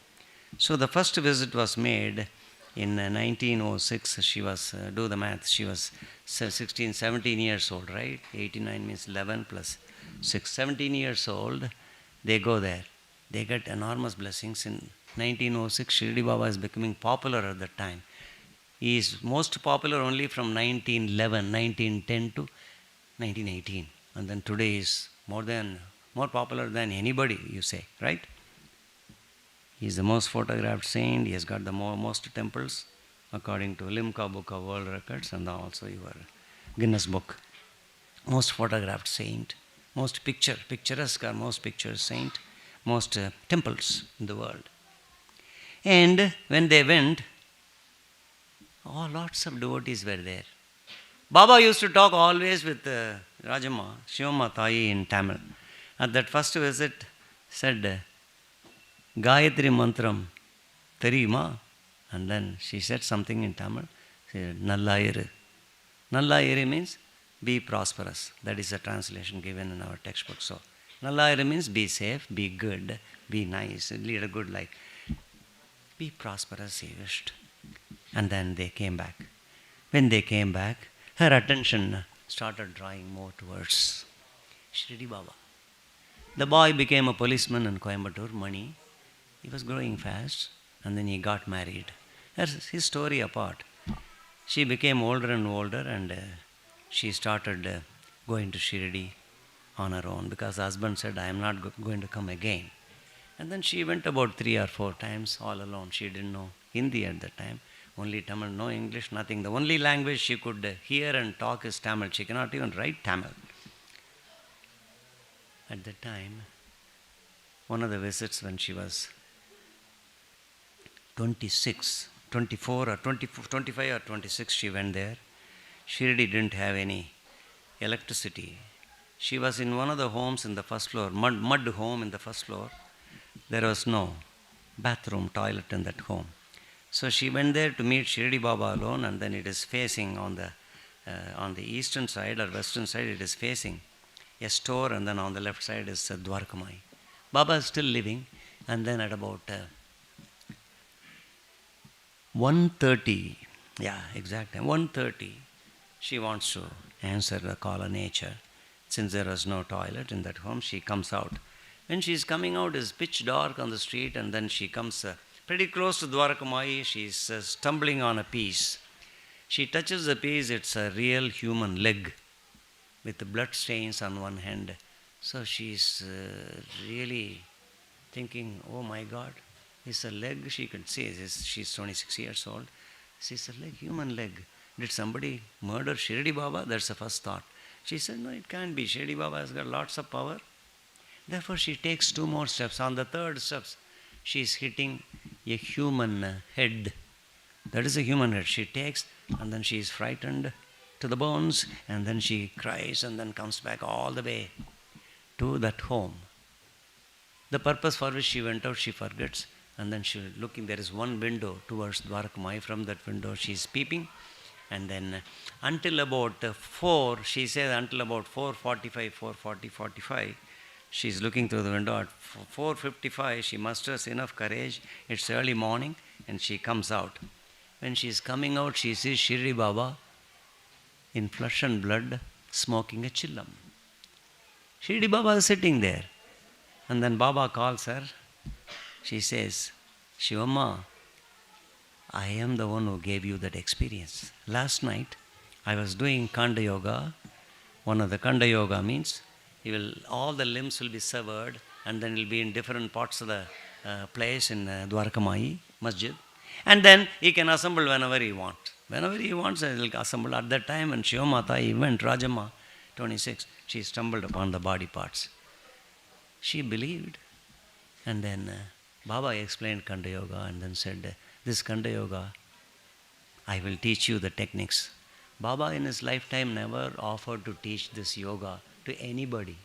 A: So the first visit was made in 1906. She was, do the math, she was 16, 17 years old, right? 89 means 11 plus 6, 17 years old. They go there. They get enormous blessings. In 1906, Shirdi Baba is becoming popular at that time. He is most popular only from 1911, 1910 to 1918. And then today is more popular than anybody, you say, right? He is the most photographed saint. He has got the most temples, according to Limca Book of World Records and also your Guinness Book. Most photographed saint, most picturesque or most picture saint, most temples in the world. And when they went, lots of devotees were there. Baba used to talk always with Rajama, Shivamma Thai in Tamil. At that first visit, said, Gayatri Mantram, Theriyuma? And then she said something in Tamil. She said, Nallayiri. Nallayiri means be prosperous. That is a translation given in our textbook. So, Nallayiri means be safe, be good, be nice, lead a good life. Be prosperous, he wished. And then they came back. When they came back, her attention started drawing more towards Shirdi Baba. The boy became a policeman in Coimbatore, Mani. He was growing fast, and then he got married. That's his story apart. She became older and older, and she started going to Shirdi on her own, because the husband said, I am not going to come again. And then she went about 3 or 4 times all alone. She didn't know Hindi at that time, only Tamil, no English, nothing. The only language she could hear and talk is Tamil. She cannot even write Tamil. At that time, one of the visits when she was 24 or 25 or 26, she went there. Shirdi didn't have any electricity. She was in one of the homes in the first floor, mud home in the first floor. There was no bathroom, toilet in that home. So she went there to meet Shirdi Baba alone, and then it is facing on the eastern side or western side, it is facing a store, and then on the left side is Dwarakamayi. Baba is still living, and then at about 1:30, exact time, 1:30, she wants to answer the call of nature. Since there was no toilet in that home, she comes out. When she is coming out, it's pitch dark on the street, and then she comes pretty close to Dwarakamayi. She is stumbling on a piece. She touches the piece, it's a real human leg with the blood stains on one hand. So she's really thinking, oh my God, it's a leg. She could see, she's 26 years old. It's a leg, human leg. Did somebody murder Shirdi Baba? That's the first thought. She said, no, it can't be. Shirdi Baba has got lots of power. Therefore, she takes 2 more steps. On the third steps, she is hitting a human head. That is a human head. She takes and then she is frightened to the bones, and then she cries and then comes back all the way to that home. The purpose for which she went out, she forgets, and then she looking, there is one window towards Dwarakamayi. From that window she is peeping, and then until about 4, she says until about 4:45, 4:40, 45, she is looking through the window. At 4:55, she musters enough courage. It's early morning, and she comes out. When she is coming out, she sees Shirdi Baba in flesh and blood smoking a chillam. Shirdi Baba is sitting there. And then Baba calls her. She says, Shivamma, I am the one who gave you that experience. Last night, I was doing Kanda Yoga. One of the Kanda Yoga means all the limbs will be severed, and then it will be in different parts of the place in Dwarakamayi Masjid. And then he can assemble whenever he wants. Whenever he wants, he will assemble. At that time, when Shivamata went, Rajamma, 26, she stumbled upon the body parts. She believed. And then Baba explained Kanda Yoga and then said, this Kanda Yoga, I will teach you the techniques. Baba in his lifetime never offered to teach this yoga to anybody.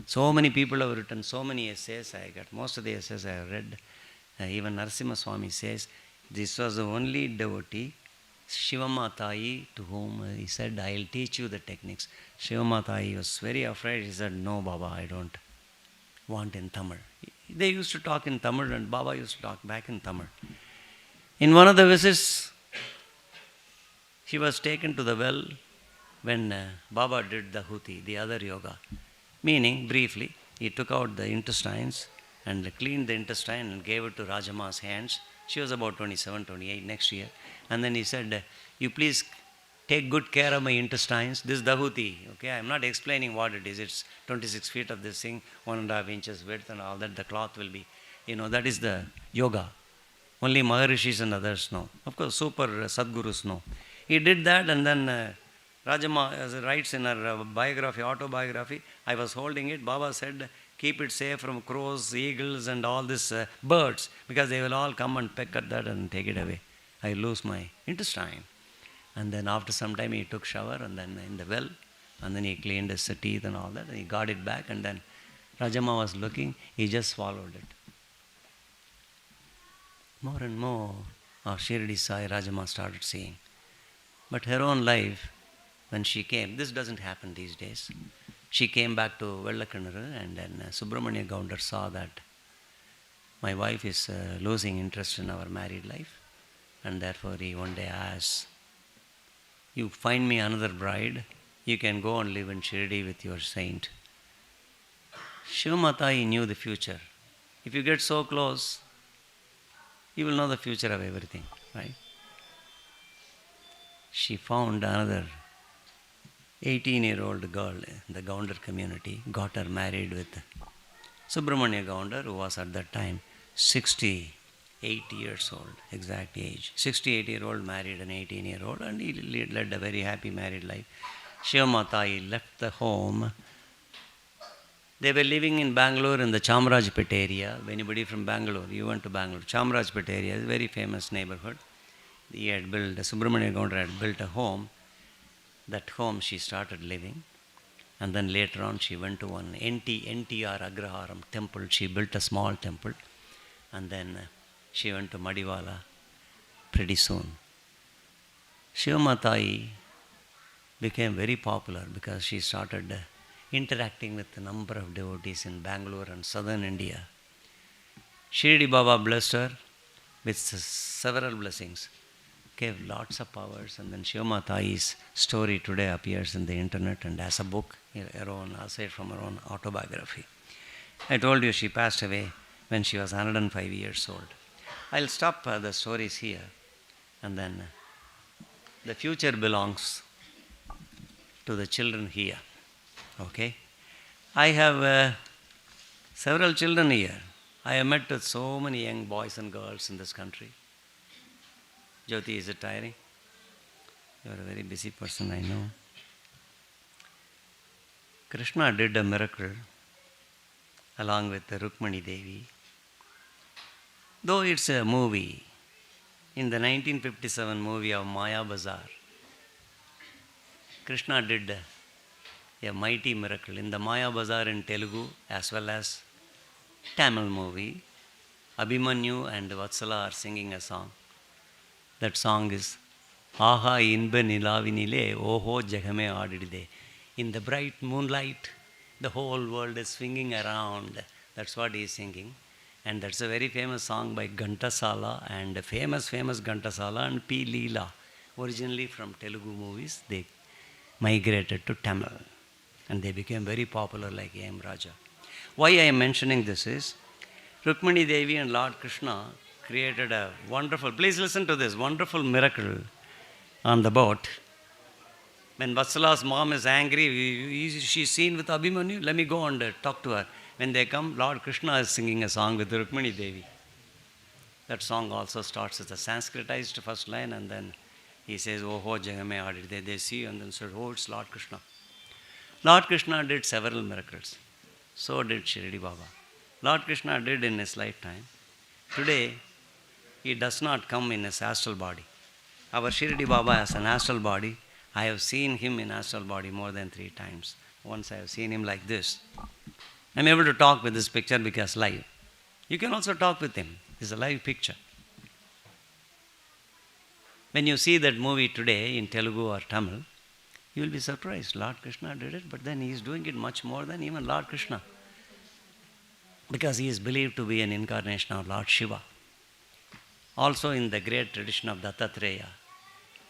A: So many people have written so many essays. I got most of the essays I have read. Even Narasimha Swami says, this was the only devotee, Shivamatayi, to whom he said, I will teach you the techniques. Shivamatayi was very afraid. He said, no, Baba, I don't want in Tamil. They used to talk in Tamil, and Baba used to talk back in Tamil. In one of the visits, she was taken to the well when Baba did the Huti, the other yoga. Meaning, briefly, he took out the intestines and cleaned the intestine and gave it to Rajama's hands. She was about 27, 28 next year. And then he said, you please take good care of my intestines. This is Dahuti. Okay, I'm not explaining what it is. It's 26 feet of this thing, 1.5 inches width and all that. The cloth will be, that is the yoga. Only Maharishis and others know. Of course, super Sadgurus know. He did that, and then Rajama, as he writes in her biography, autobiography, I was holding it. Baba said, keep it safe from crows, eagles, and all these birds, because they will all come and peck at that and take it away. I lose my intestine. And then after some time he took shower, and then in the well, and then he cleaned his teeth and all that, and he got it back, and then Rajama was looking, he just swallowed it. More and more of Shirdi Sai Rajama started seeing. But her own life, when she came, this doesn't happen these days. She came back to Vellakanaru, and then Subramanya Gaundar saw that my wife is losing interest in our married life, and therefore he one day asked, you find me another bride, you can go and live in Shirdi with your saint. Shivamatayi knew the future. If you get so close, you will know the future of everything, right? She found another 18-year-old girl in the Gaundar community, got her married with Subramanya Gaundar, who was at that time 68 years old, exact age. 68-year-old married an 18-year-old, and he led a very happy married life. Shivamatayi left the home. They were living in Bangalore in the Chamarajpet area. If anybody from Bangalore, you went to Bangalore. Chamarajpet area is a very famous neighborhood. He had built, Subramanya Gaundar had built a home. That home she started living. And then later on she went to one NTR Agraharam temple. She built a small temple. And then she went to Madiwala pretty soon. Shivamatayi became very popular because she started interacting with a number of devotees in Bangalore and southern India. Shirdi Baba blessed her with several blessings, gave lots of powers, and then Shivamatayi's story today appears in the internet and as a book, her own, aside from her own autobiography. I told you she passed away when she was 105 years old. I'll stop the stories here, and then the future belongs to the children here. Okay? I have several children here. I have met with so many young boys and girls in this country. Jyoti, is it tiring? You are a very busy person, I know. Krishna did a miracle along with the Rukmani Devi. Though it's a movie, In the 1957 movie of Maya Bazaar, Krishna did a mighty miracle. In the Maya Bazaar in Telugu as well as Tamil movie, Abhimanyu and Vatsala are singing a song. That song is Aha inba nilavinile oho jagame adidide. In the bright moonlight, the whole world is swinging around. That's what he is singing. And that's a very famous song by Ghantasala and famous Ghantasala and P. Leela. Originally from Telugu movies, they migrated to Tamil. And they became very popular like A.M. Raja. Why I am mentioning this is, Rukmini Devi and Lord Krishna created a wonderful, please listen to this, wonderful miracle on the boat. When Vatsala's mom is angry, she's seen with Abhimanyu, let me go and talk to her. When they come, Lord Krishna is singing a song with Rukmini Devi. That song also starts with a Sanskritized first line, and then he says, oh ho jagame adidide. They see and then said, oh, it's Lord Krishna. Lord Krishna did several miracles. So did Shirdi Baba. Lord Krishna did in his lifetime. Today, he does not come in his astral body. Our Shirdi Baba has an astral body. I have seen him in astral body more than 3 times. Once I have seen him like this. I'm able to talk with this picture because live. You can also talk with him. It's a live picture. When you see that movie today in Telugu or Tamil, you will be surprised. Lord Krishna did it, but then he is doing it much more than even Lord Krishna. Because he is believed to be an incarnation of Lord Shiva. Also in the great tradition of Dattatreya,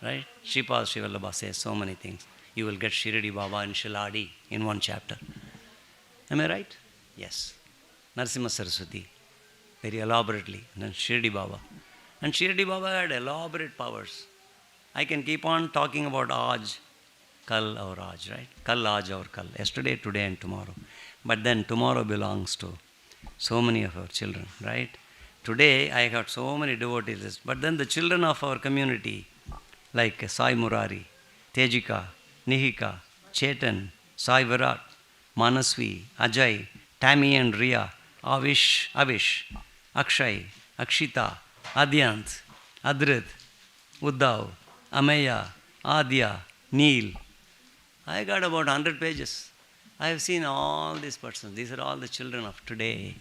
A: right? Shripas Shivallabha says so many things. You will get Shirdi Baba and Shiladi in one chapter. Am I right? Yes. Narasimha Saraswati, very elaborately. And then Shirdi Baba. And Shirdi Baba had elaborate powers. I can keep on talking about Aj, Kal or Aj, right? Kal, Aj or Kal. Yesterday, today and tomorrow. But then tomorrow belongs to so many of our children, right? Today, I got so many devotees. But then the children of our community, like Sai Murari, Tejika, Nihika, Chetan, Sai Virat, Manasvi, Ajay, Tammy and Ria, Avish, Akshay, Akshita, Adyant, Adrit, Uddhav, Ameya, Adya, Neel. I got about 100 pages. I have seen all these persons. These are all the children of today.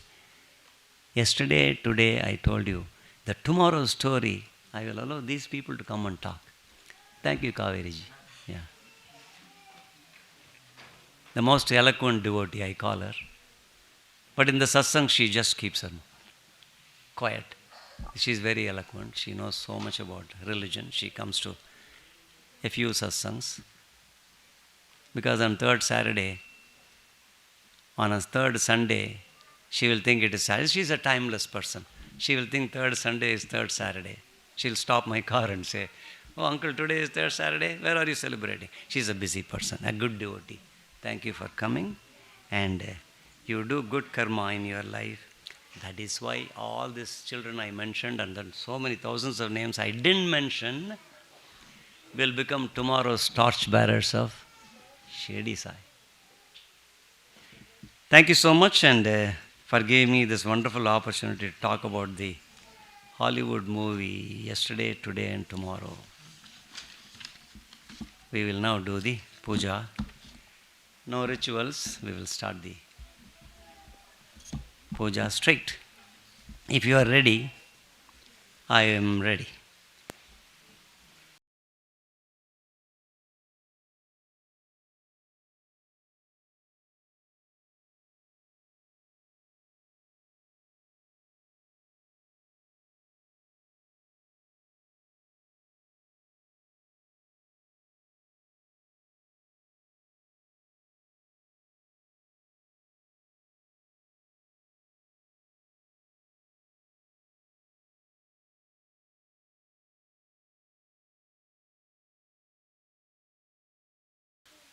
A: Yesterday, today, I told you that tomorrow's story, I will allow these people to come and talk. Thank you, Kaveriji. Yeah. The most eloquent devotee, I call her. But in the satsang, she just keeps her quiet. She is very eloquent. She knows so much about religion. She comes to a few satsangs. Because on third Saturday, on a third Sunday, she will think it is Saturday. She is a timeless person. She will think third Sunday is third Saturday. She'll stop my car and say, oh, uncle, today is third Saturday. Where are you celebrating? She's a busy person, a good devotee. Thank you for coming. And you do good karma in your life. That is why all these children I mentioned, and then so many thousands of names I didn't mention, will become tomorrow's torchbearers of Shirdi Sai. Thank you so much, and for giving me this wonderful opportunity to talk about the Hollywood movie Yesterday, Today and Tomorrow. We will now do the puja. No rituals, we will start the puja straight. If you are ready, I am ready.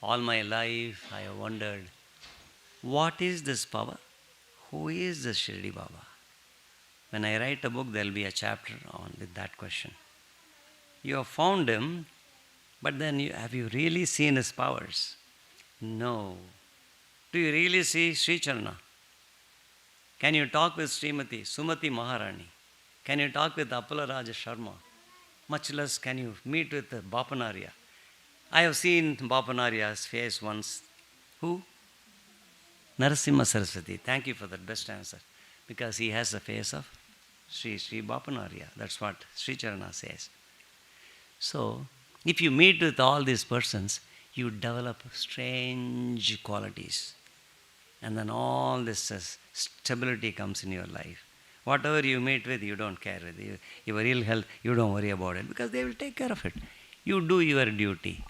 A: All my life I have wondered, what is this power? Who is this Shirdi Baba? When I write a book, there will be a chapter on with that question. You have found him, but then have you really seen his powers? No. Do you really see Sri Charana? Can you talk with Srimati Sumati Maharani? Can you talk with Appala Raja Sharma? much less can you meet with Bapanarya. I have seen Bapanarya's face once. Who? Narasimha Saraswati. Thank you for that best answer. Because he has the face of Sri Bapanarya. That's what Sri Charana says. So, if you meet with all these persons, you develop strange qualities. And then all this stability comes in your life. Whatever you meet with, you don't care with. Your ill health, you don't worry about it because they will take care of it. You do your duty.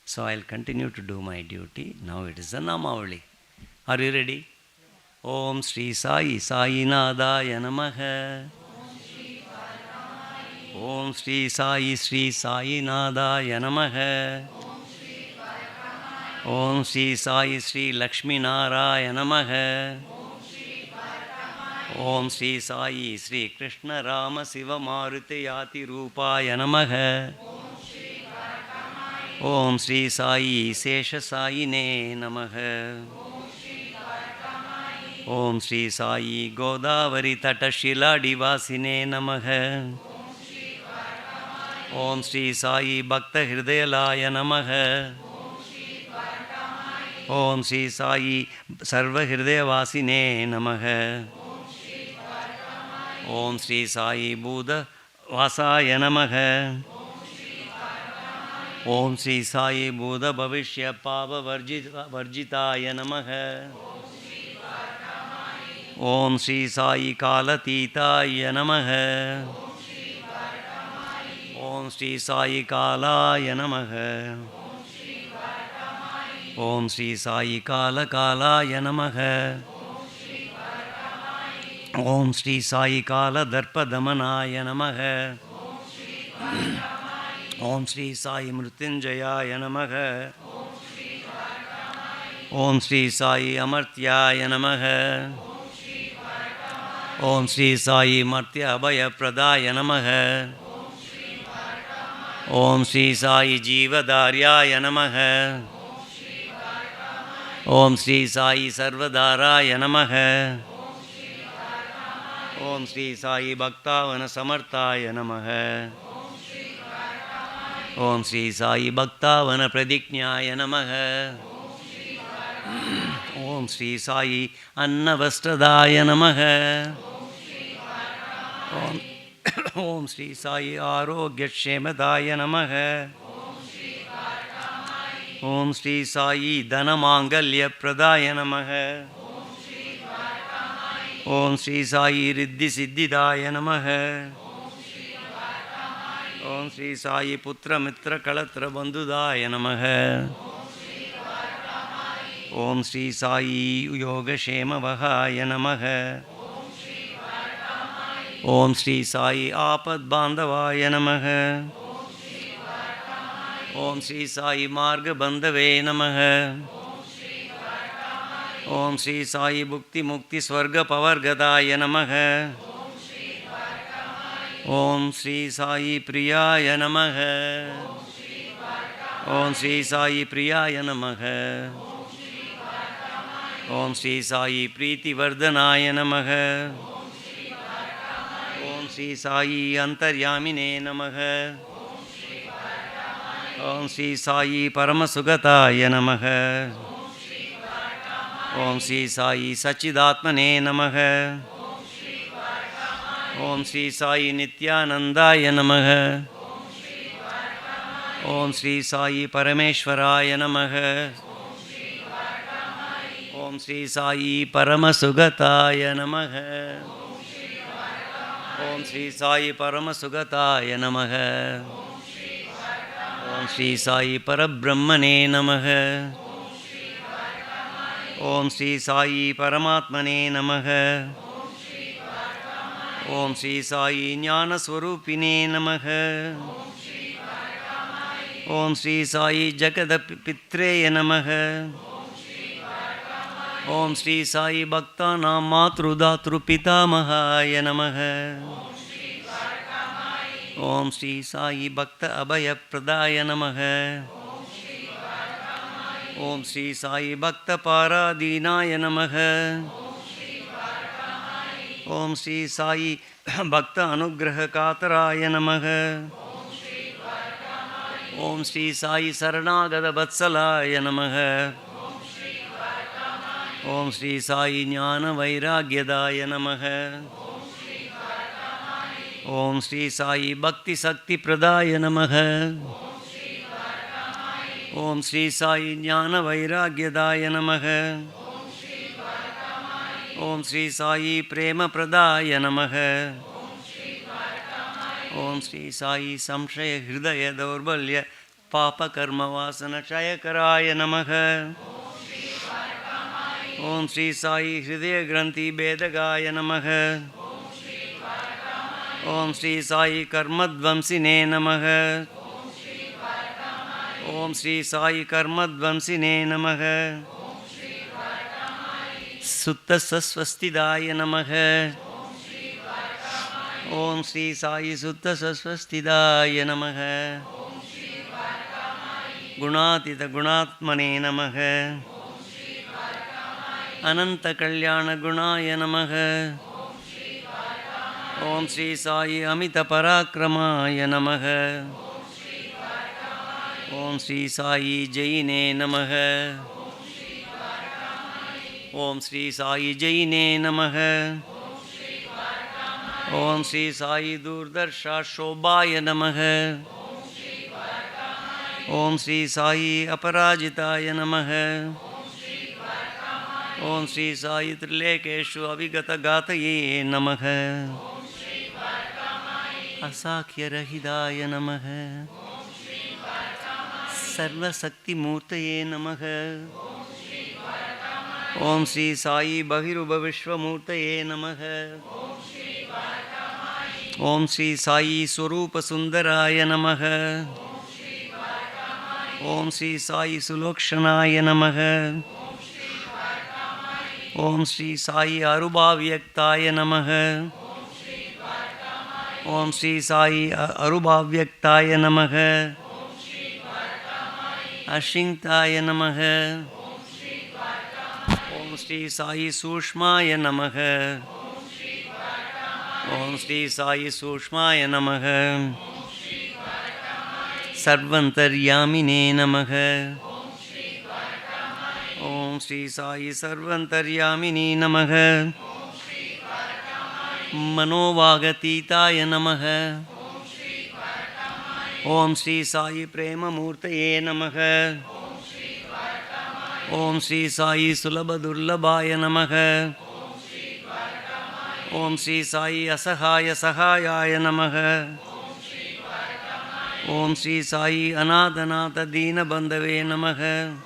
A: So I'll continue to do my duty. Now it is the Namavali. Are you ready? Om Sri Sai Sai Nadaya Namaha. Om Sri Sai Sai Nadaya Namaha. Om Sri Sai Sri Lakshmi Narayana Namaha. Om Sri Sai Sri Krishna Rama Siva Maruti Yati Rupaya Namaha. Om Sri Sai Sesha Sai Ne Namaha. Om Sri Sai Godavari Tata Shila Divasine Namaha. Om Sri Sai Bhakta Hridayalaya Namaha. Om Sri Sai Sarva Hridayavasine Namaha. Om Sri Sai Buddha Vasaya Namaha. Om Sri Sai Buddha Bhavishya Pava Varjitaya Namaha. Om Sri Sai Kalatitaya Namaha. Om Sri Sai Kalaya Namaha. Om Sri Sai Kala Kalaya Namaha. Om Sri Sai Kala Darpa Damanaya Namaha. Om Sri Sai Mrityunjayaya Namaha. Om Sri Sai Amartyaya Namaha. Om Sri Sai Martya Abhaya Pradaya Namaha. Om Sri Sai Jivadaryaya Namaha. Om Sri Sai Sarvadaraya Namaha. Om Sri Sai Bhaktavana Samarthaya Namaha. Om Sri Sai Bhaktavana Pradiknyaya Namaha. Om Sri Sai Annavastradaya Namaha. Om Sri Sai Arogya Shemadaya Namaha. Om Sri Sai Dhanamangalya Pradaya Namaha. Om Sri Sai Riddhi Siddhidaya Namaha. Om Sri Sai Putra Mitra Kalatra Bandhudaya Namaha. Om Sri Sai Yoga Shema Vahaya Namaha. Om Sri Sai Apad Bandhavaya Namaha. Om Sri Sai Marga Bandhave Namaha. Om Sri Sai Bhukti Mukti Swarga Pavargadaya Namaha. Om Sri Sai Priyaya Namaha. Om Sri Sai Priyaya Namaha. Om Sri Sai Priti Vardhanaya Namaha. Om Sri Sai Antaryamine Namaha. Om Sri Sai Paramasugataya Namaha. Om Sri Sai Sachidatmane Namaha. Om Sri Sai Nityanandaya Namaha. Om Sri Sai Parameshwaraya Namaha. Om Sri Sai Paramasugataya Namaha. Om Sri Sai Paramasugataya Namaha. Om Sri Sai Parabrahmane Namaha. Om Sri Sai Paramatmane Namaha. Om Sri Sai Jnana Swarupine Namaha. Om Sri Sai Jagadapitreye Namaha. Om Sri Sai Bhaktanam Matrudatru Pitamahaya Namaha. Om Sri Sai Bhakta Abhaya Pradaya Namaha. Om Sri Sai Bhakta Paradinaya Namaha. Om Sri Sai Bhakta Anugraha Kataraya Namaha. Om Shri Sai Saranagada Vatsalaya Namaha. Om Shri Sai Jnana Vairagyadaya Namaha. Om Shri Sai Bhakti Sakti Pradaya Namaha. Om Shri Sai Jnana Vairagyadaya Namaha. Om Shri Sai Prema Pradaya Namaha. Om Shri Sai Samshaya Hridaya Daurbalya Papa Karma Vasana Chayakaraya Namaha. Om Shri Sai Hridaya Granthi Bedagaya Namaha. Om Shri Sai Karmadvamsine Namaha. Om Shri Sai Karmadvamsine Namaha. Sutta Sasvastidaya Namaha. Om Shri Sai Sutta Sasvastidaya Namaha. Gunatita Gunatmane Namaha. Ananta Kalyana Gunaya Namaha. Om Shri Sai Amita Parakramaya Namaha. Om Shri Sai Jaine Namaha. Om Shri Sai Jaine Namaha. Om Shri Sai Durdarsha Shobhaya Namaha. Om Shri Sai Aparajitaya Namaha. Om Shri Sai Trilekeshu Avigata Gataye Namaha. Asakya Rahidaya Namaha. Sarva Sakti Murtaye Namaha. Om Shri Sai Bhagirubha Vishwamurtaye Namaha. Om Shri Sai Swarupa Sundaraya Namaha. Om Shri Sai Sulokshanaya Namaha. Om Shri Sai Arubhavyaktaaya Namaha. Om Shri Sai Arubhavyaktaaya Namaha. Ashintaya Namaha. Om Shri Sai Sushmaya Namaha. Om Shri Sai Sushmaya Namaha. Sarvantaryamine Namaha. Om Shri Sai Sarvantaryamine Namaha. Manovagatitaya Namaha. Om Shri Sai Prema Murtaye Namaha. Om Shri Sai Sulabhadurlabhaya Namaha. Om Shri Sai Asahaya Sahayaya Namaha. Om Shri Sai Anadhanatha Dina Bandhave Namaha.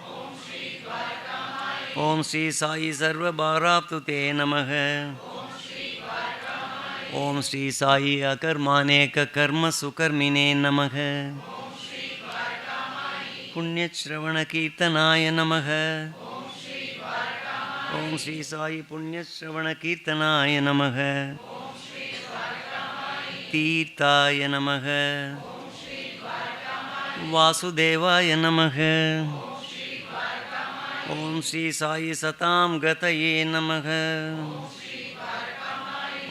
A: Om Shri Sai Sarva Bharaptute Namaha. Om Shri Sai Akarmaneka Karma Sukarmine Namaha. Punyashravana Kirtanaya Namaha. Om Shri Sai Punyashravana Kirtanaya Namaha. Tirthaya Namaha. Vasudevaya Namaha. Om Shri Sai Satam Gataye Namaha.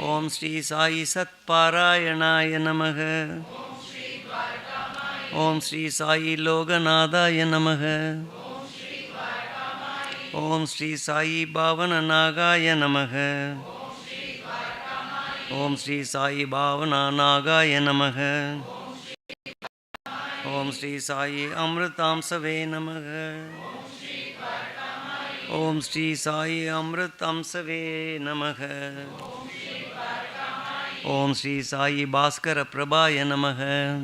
A: Om Shri Sai Satparayanaya Namaha. Om Shri Sai Loganadaya Namaha. Om Shri Sai Bhavananagaya Namaha. Om Shri Sai Bhavananagaya Namaha. Om Shri Sai Amritamsave Namaha. Om Shri Sai Amritamsave Namaha. Om Shri Sai Bhaskara Prabhaya Namaha.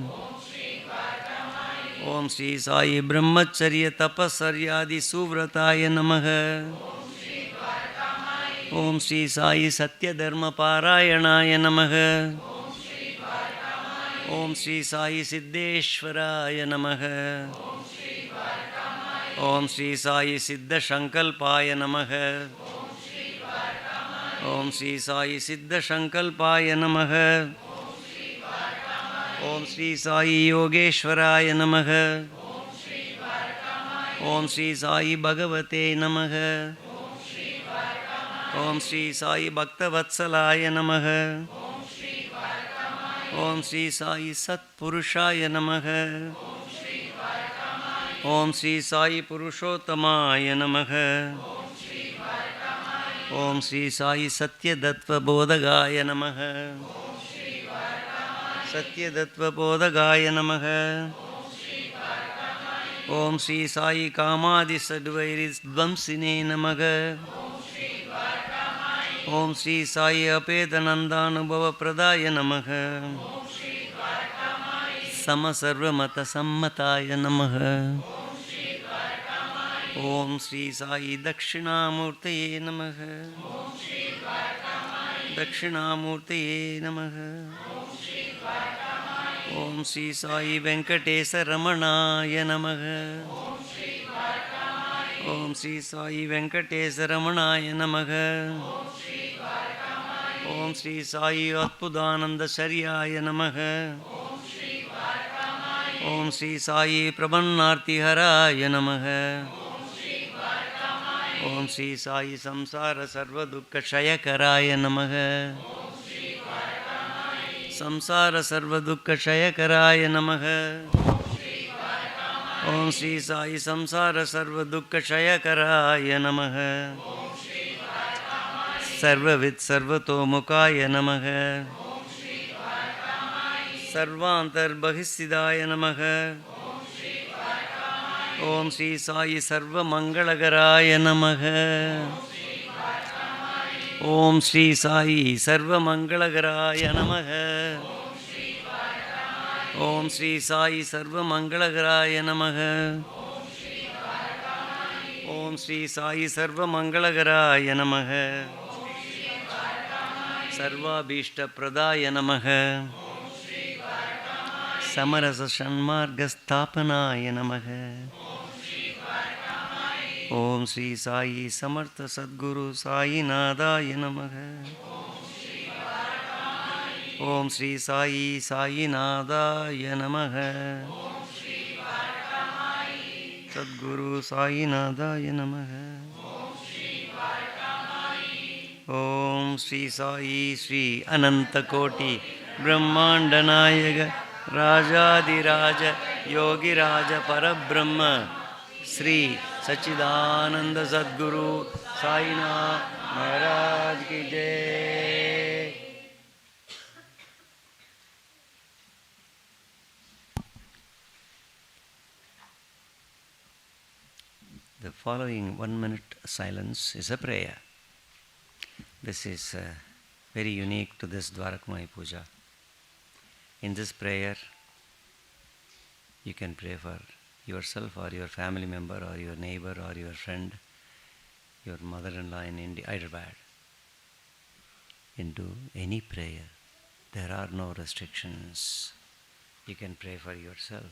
A: Om Shri Sai Brahmacharya Tapasaryadi Suvrataya Namaha. Om Shri Sai Satya Dharma Parayanaya Namaha. Om Shri Sai Siddheshwaraya Namaha. Om Shri Sai Siddha Shankalpaya Namaha. Om Shri Sai Siddha Shankalpaya Namaha. Om Shri Sai Yogeshwaraya Namaha. Om Shri Sai Bhagavate Namaha. Om Shri Sai Bhaktavatsalaya Namaha. Om Shri Sai Satpurushaya Namaha. Om Sri Sai Purushottamaya Namaha. Om Sri Sai Satyadattva Bodhagaya Namaha. Satyadattva Bodhagaya Namaha. Om Sri Sai Kamadi Sadvairis Dvamsine Namaha. Om Sri Sai Apedanandanubhava Pradaya Namaha. Samasarva Mata Sammataya Namaha. Om Sri Sai Dakshinamurtaye Namaha. Dakshinamurtaye Namaha. Om Sri Sai Venkatesa Ramanaya Namaha. Om Sri Sai Venkatesa Ramanaya Namaha. Om Sri Sai Atpudananda Sharyaya Namaha. Om Sri Sai Prabhannarthi Haraya Namaha. Om Sri Sai Samsara Sarva Dukkha Shayakaraya Namaha. Samsara Sarva Dukkha Shayakaraya Namaha. Om Sri Sai Samsara Sarva Dukkha Shayakaraya Namaha. Sarvavid Sarvato Mukaya Namaha. Sarvantar Bahisidaya Namaha. Om Sri Sai Sarva Mangalagaraya Namaha. Om Sri Sai Sarva Mangalagaraya Namaha. Om Sri Sai Sarva Mangalagaraya Namaha. Om Sri Sai Sarva Mangalagaraya Namaha. Sarva Bhishta Pradaya Namaha. Samarasa Shanmarga Sthapanaya Namaha. Om Sri Sai Samartha Sadguru Sai Nadaya Namaha. Om Sri Sai Sai Nadaya Namaha. Sadguru Sai Nadaya Namaha. Om Sri Sai Sri Ananta Koti Brahmanda Nayaga Rajadiraja Yogi Raja Parabrahma Sri Sachidananda Sadguru Sainath Maharaj Ki Jai. The following 1 minute silence is a prayer. This is very unique to this Dwarakamayi Puja. In this prayer, you can pray for yourself or your family member or your neighbor or your friend, your mother-in-law in India, Hyderabad. Into any prayer. There are no restrictions. You can pray for yourself.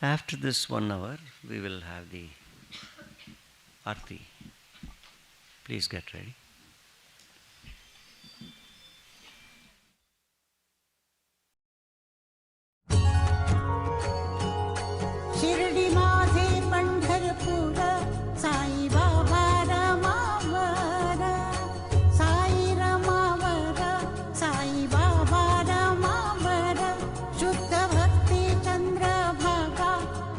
A: After this 1 hour, we will have the Aarti. Please get ready.
B: Shirdi Madhe Pandharpura Sai Baba Ramavara Sai Ramavara Sai Baba Ramavara Shuddha Bhakti Chandra Bhaga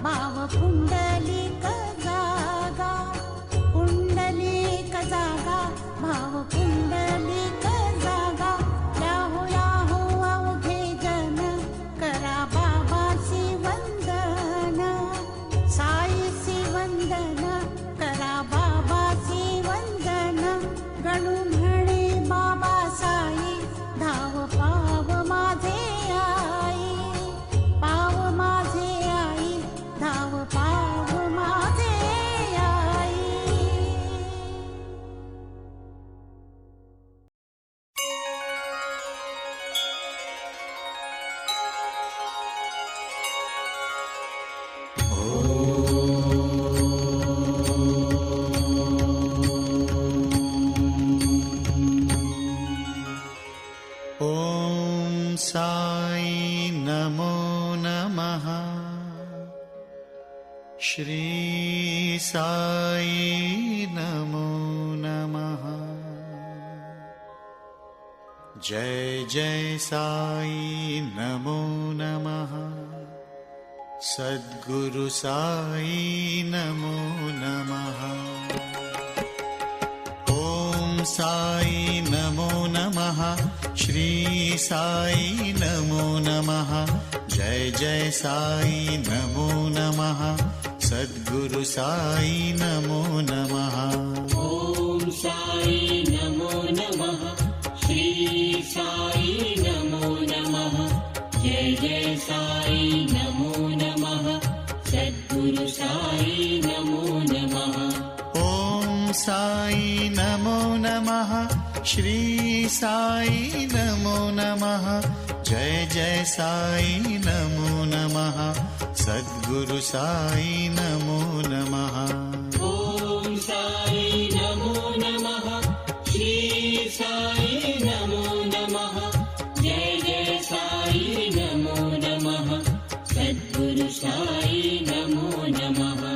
B: Bhava Pundalika Zaga Pundalika Zaga
C: Shri Sai Namo Namaha. Jai Jai Sai Namo Namaha. Sadguru Sai Namo Namaha. Om Sai Namo Namaha. Shri Sai Namo Namaha. Jai Jai Sai Namo Namaha. Sadguru Sai Namo Namaha.
D: Om Sai Namo Namaha. Shri Sai Namo Namaha. Jai Jai Sai Namo Namaha. Sadguru Sai Namo Namaha.
C: Om Sai Namo Namaha. Shri Sai Namo Namaha. Jai Jai Sai Namo Namaha. Sadguru Sai Namo Namaha.
D: Om Sai Namo Namaha. Shri Sai Namo Namaha. Jai Jai Sai Namo Namaha. Sadguru Sai Namo Namaha.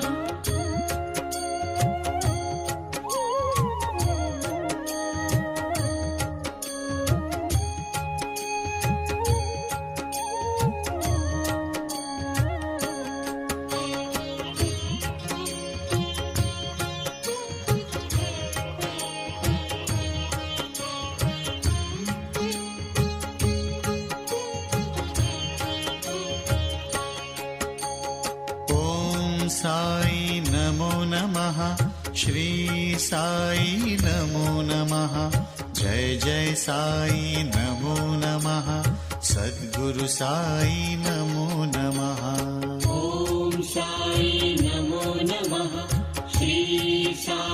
C: Sai Namo Namaha. Shri Sai Namo Namaha. Jai Jai Sai Namo Namaha. Sadguru Sai Namo Namaha.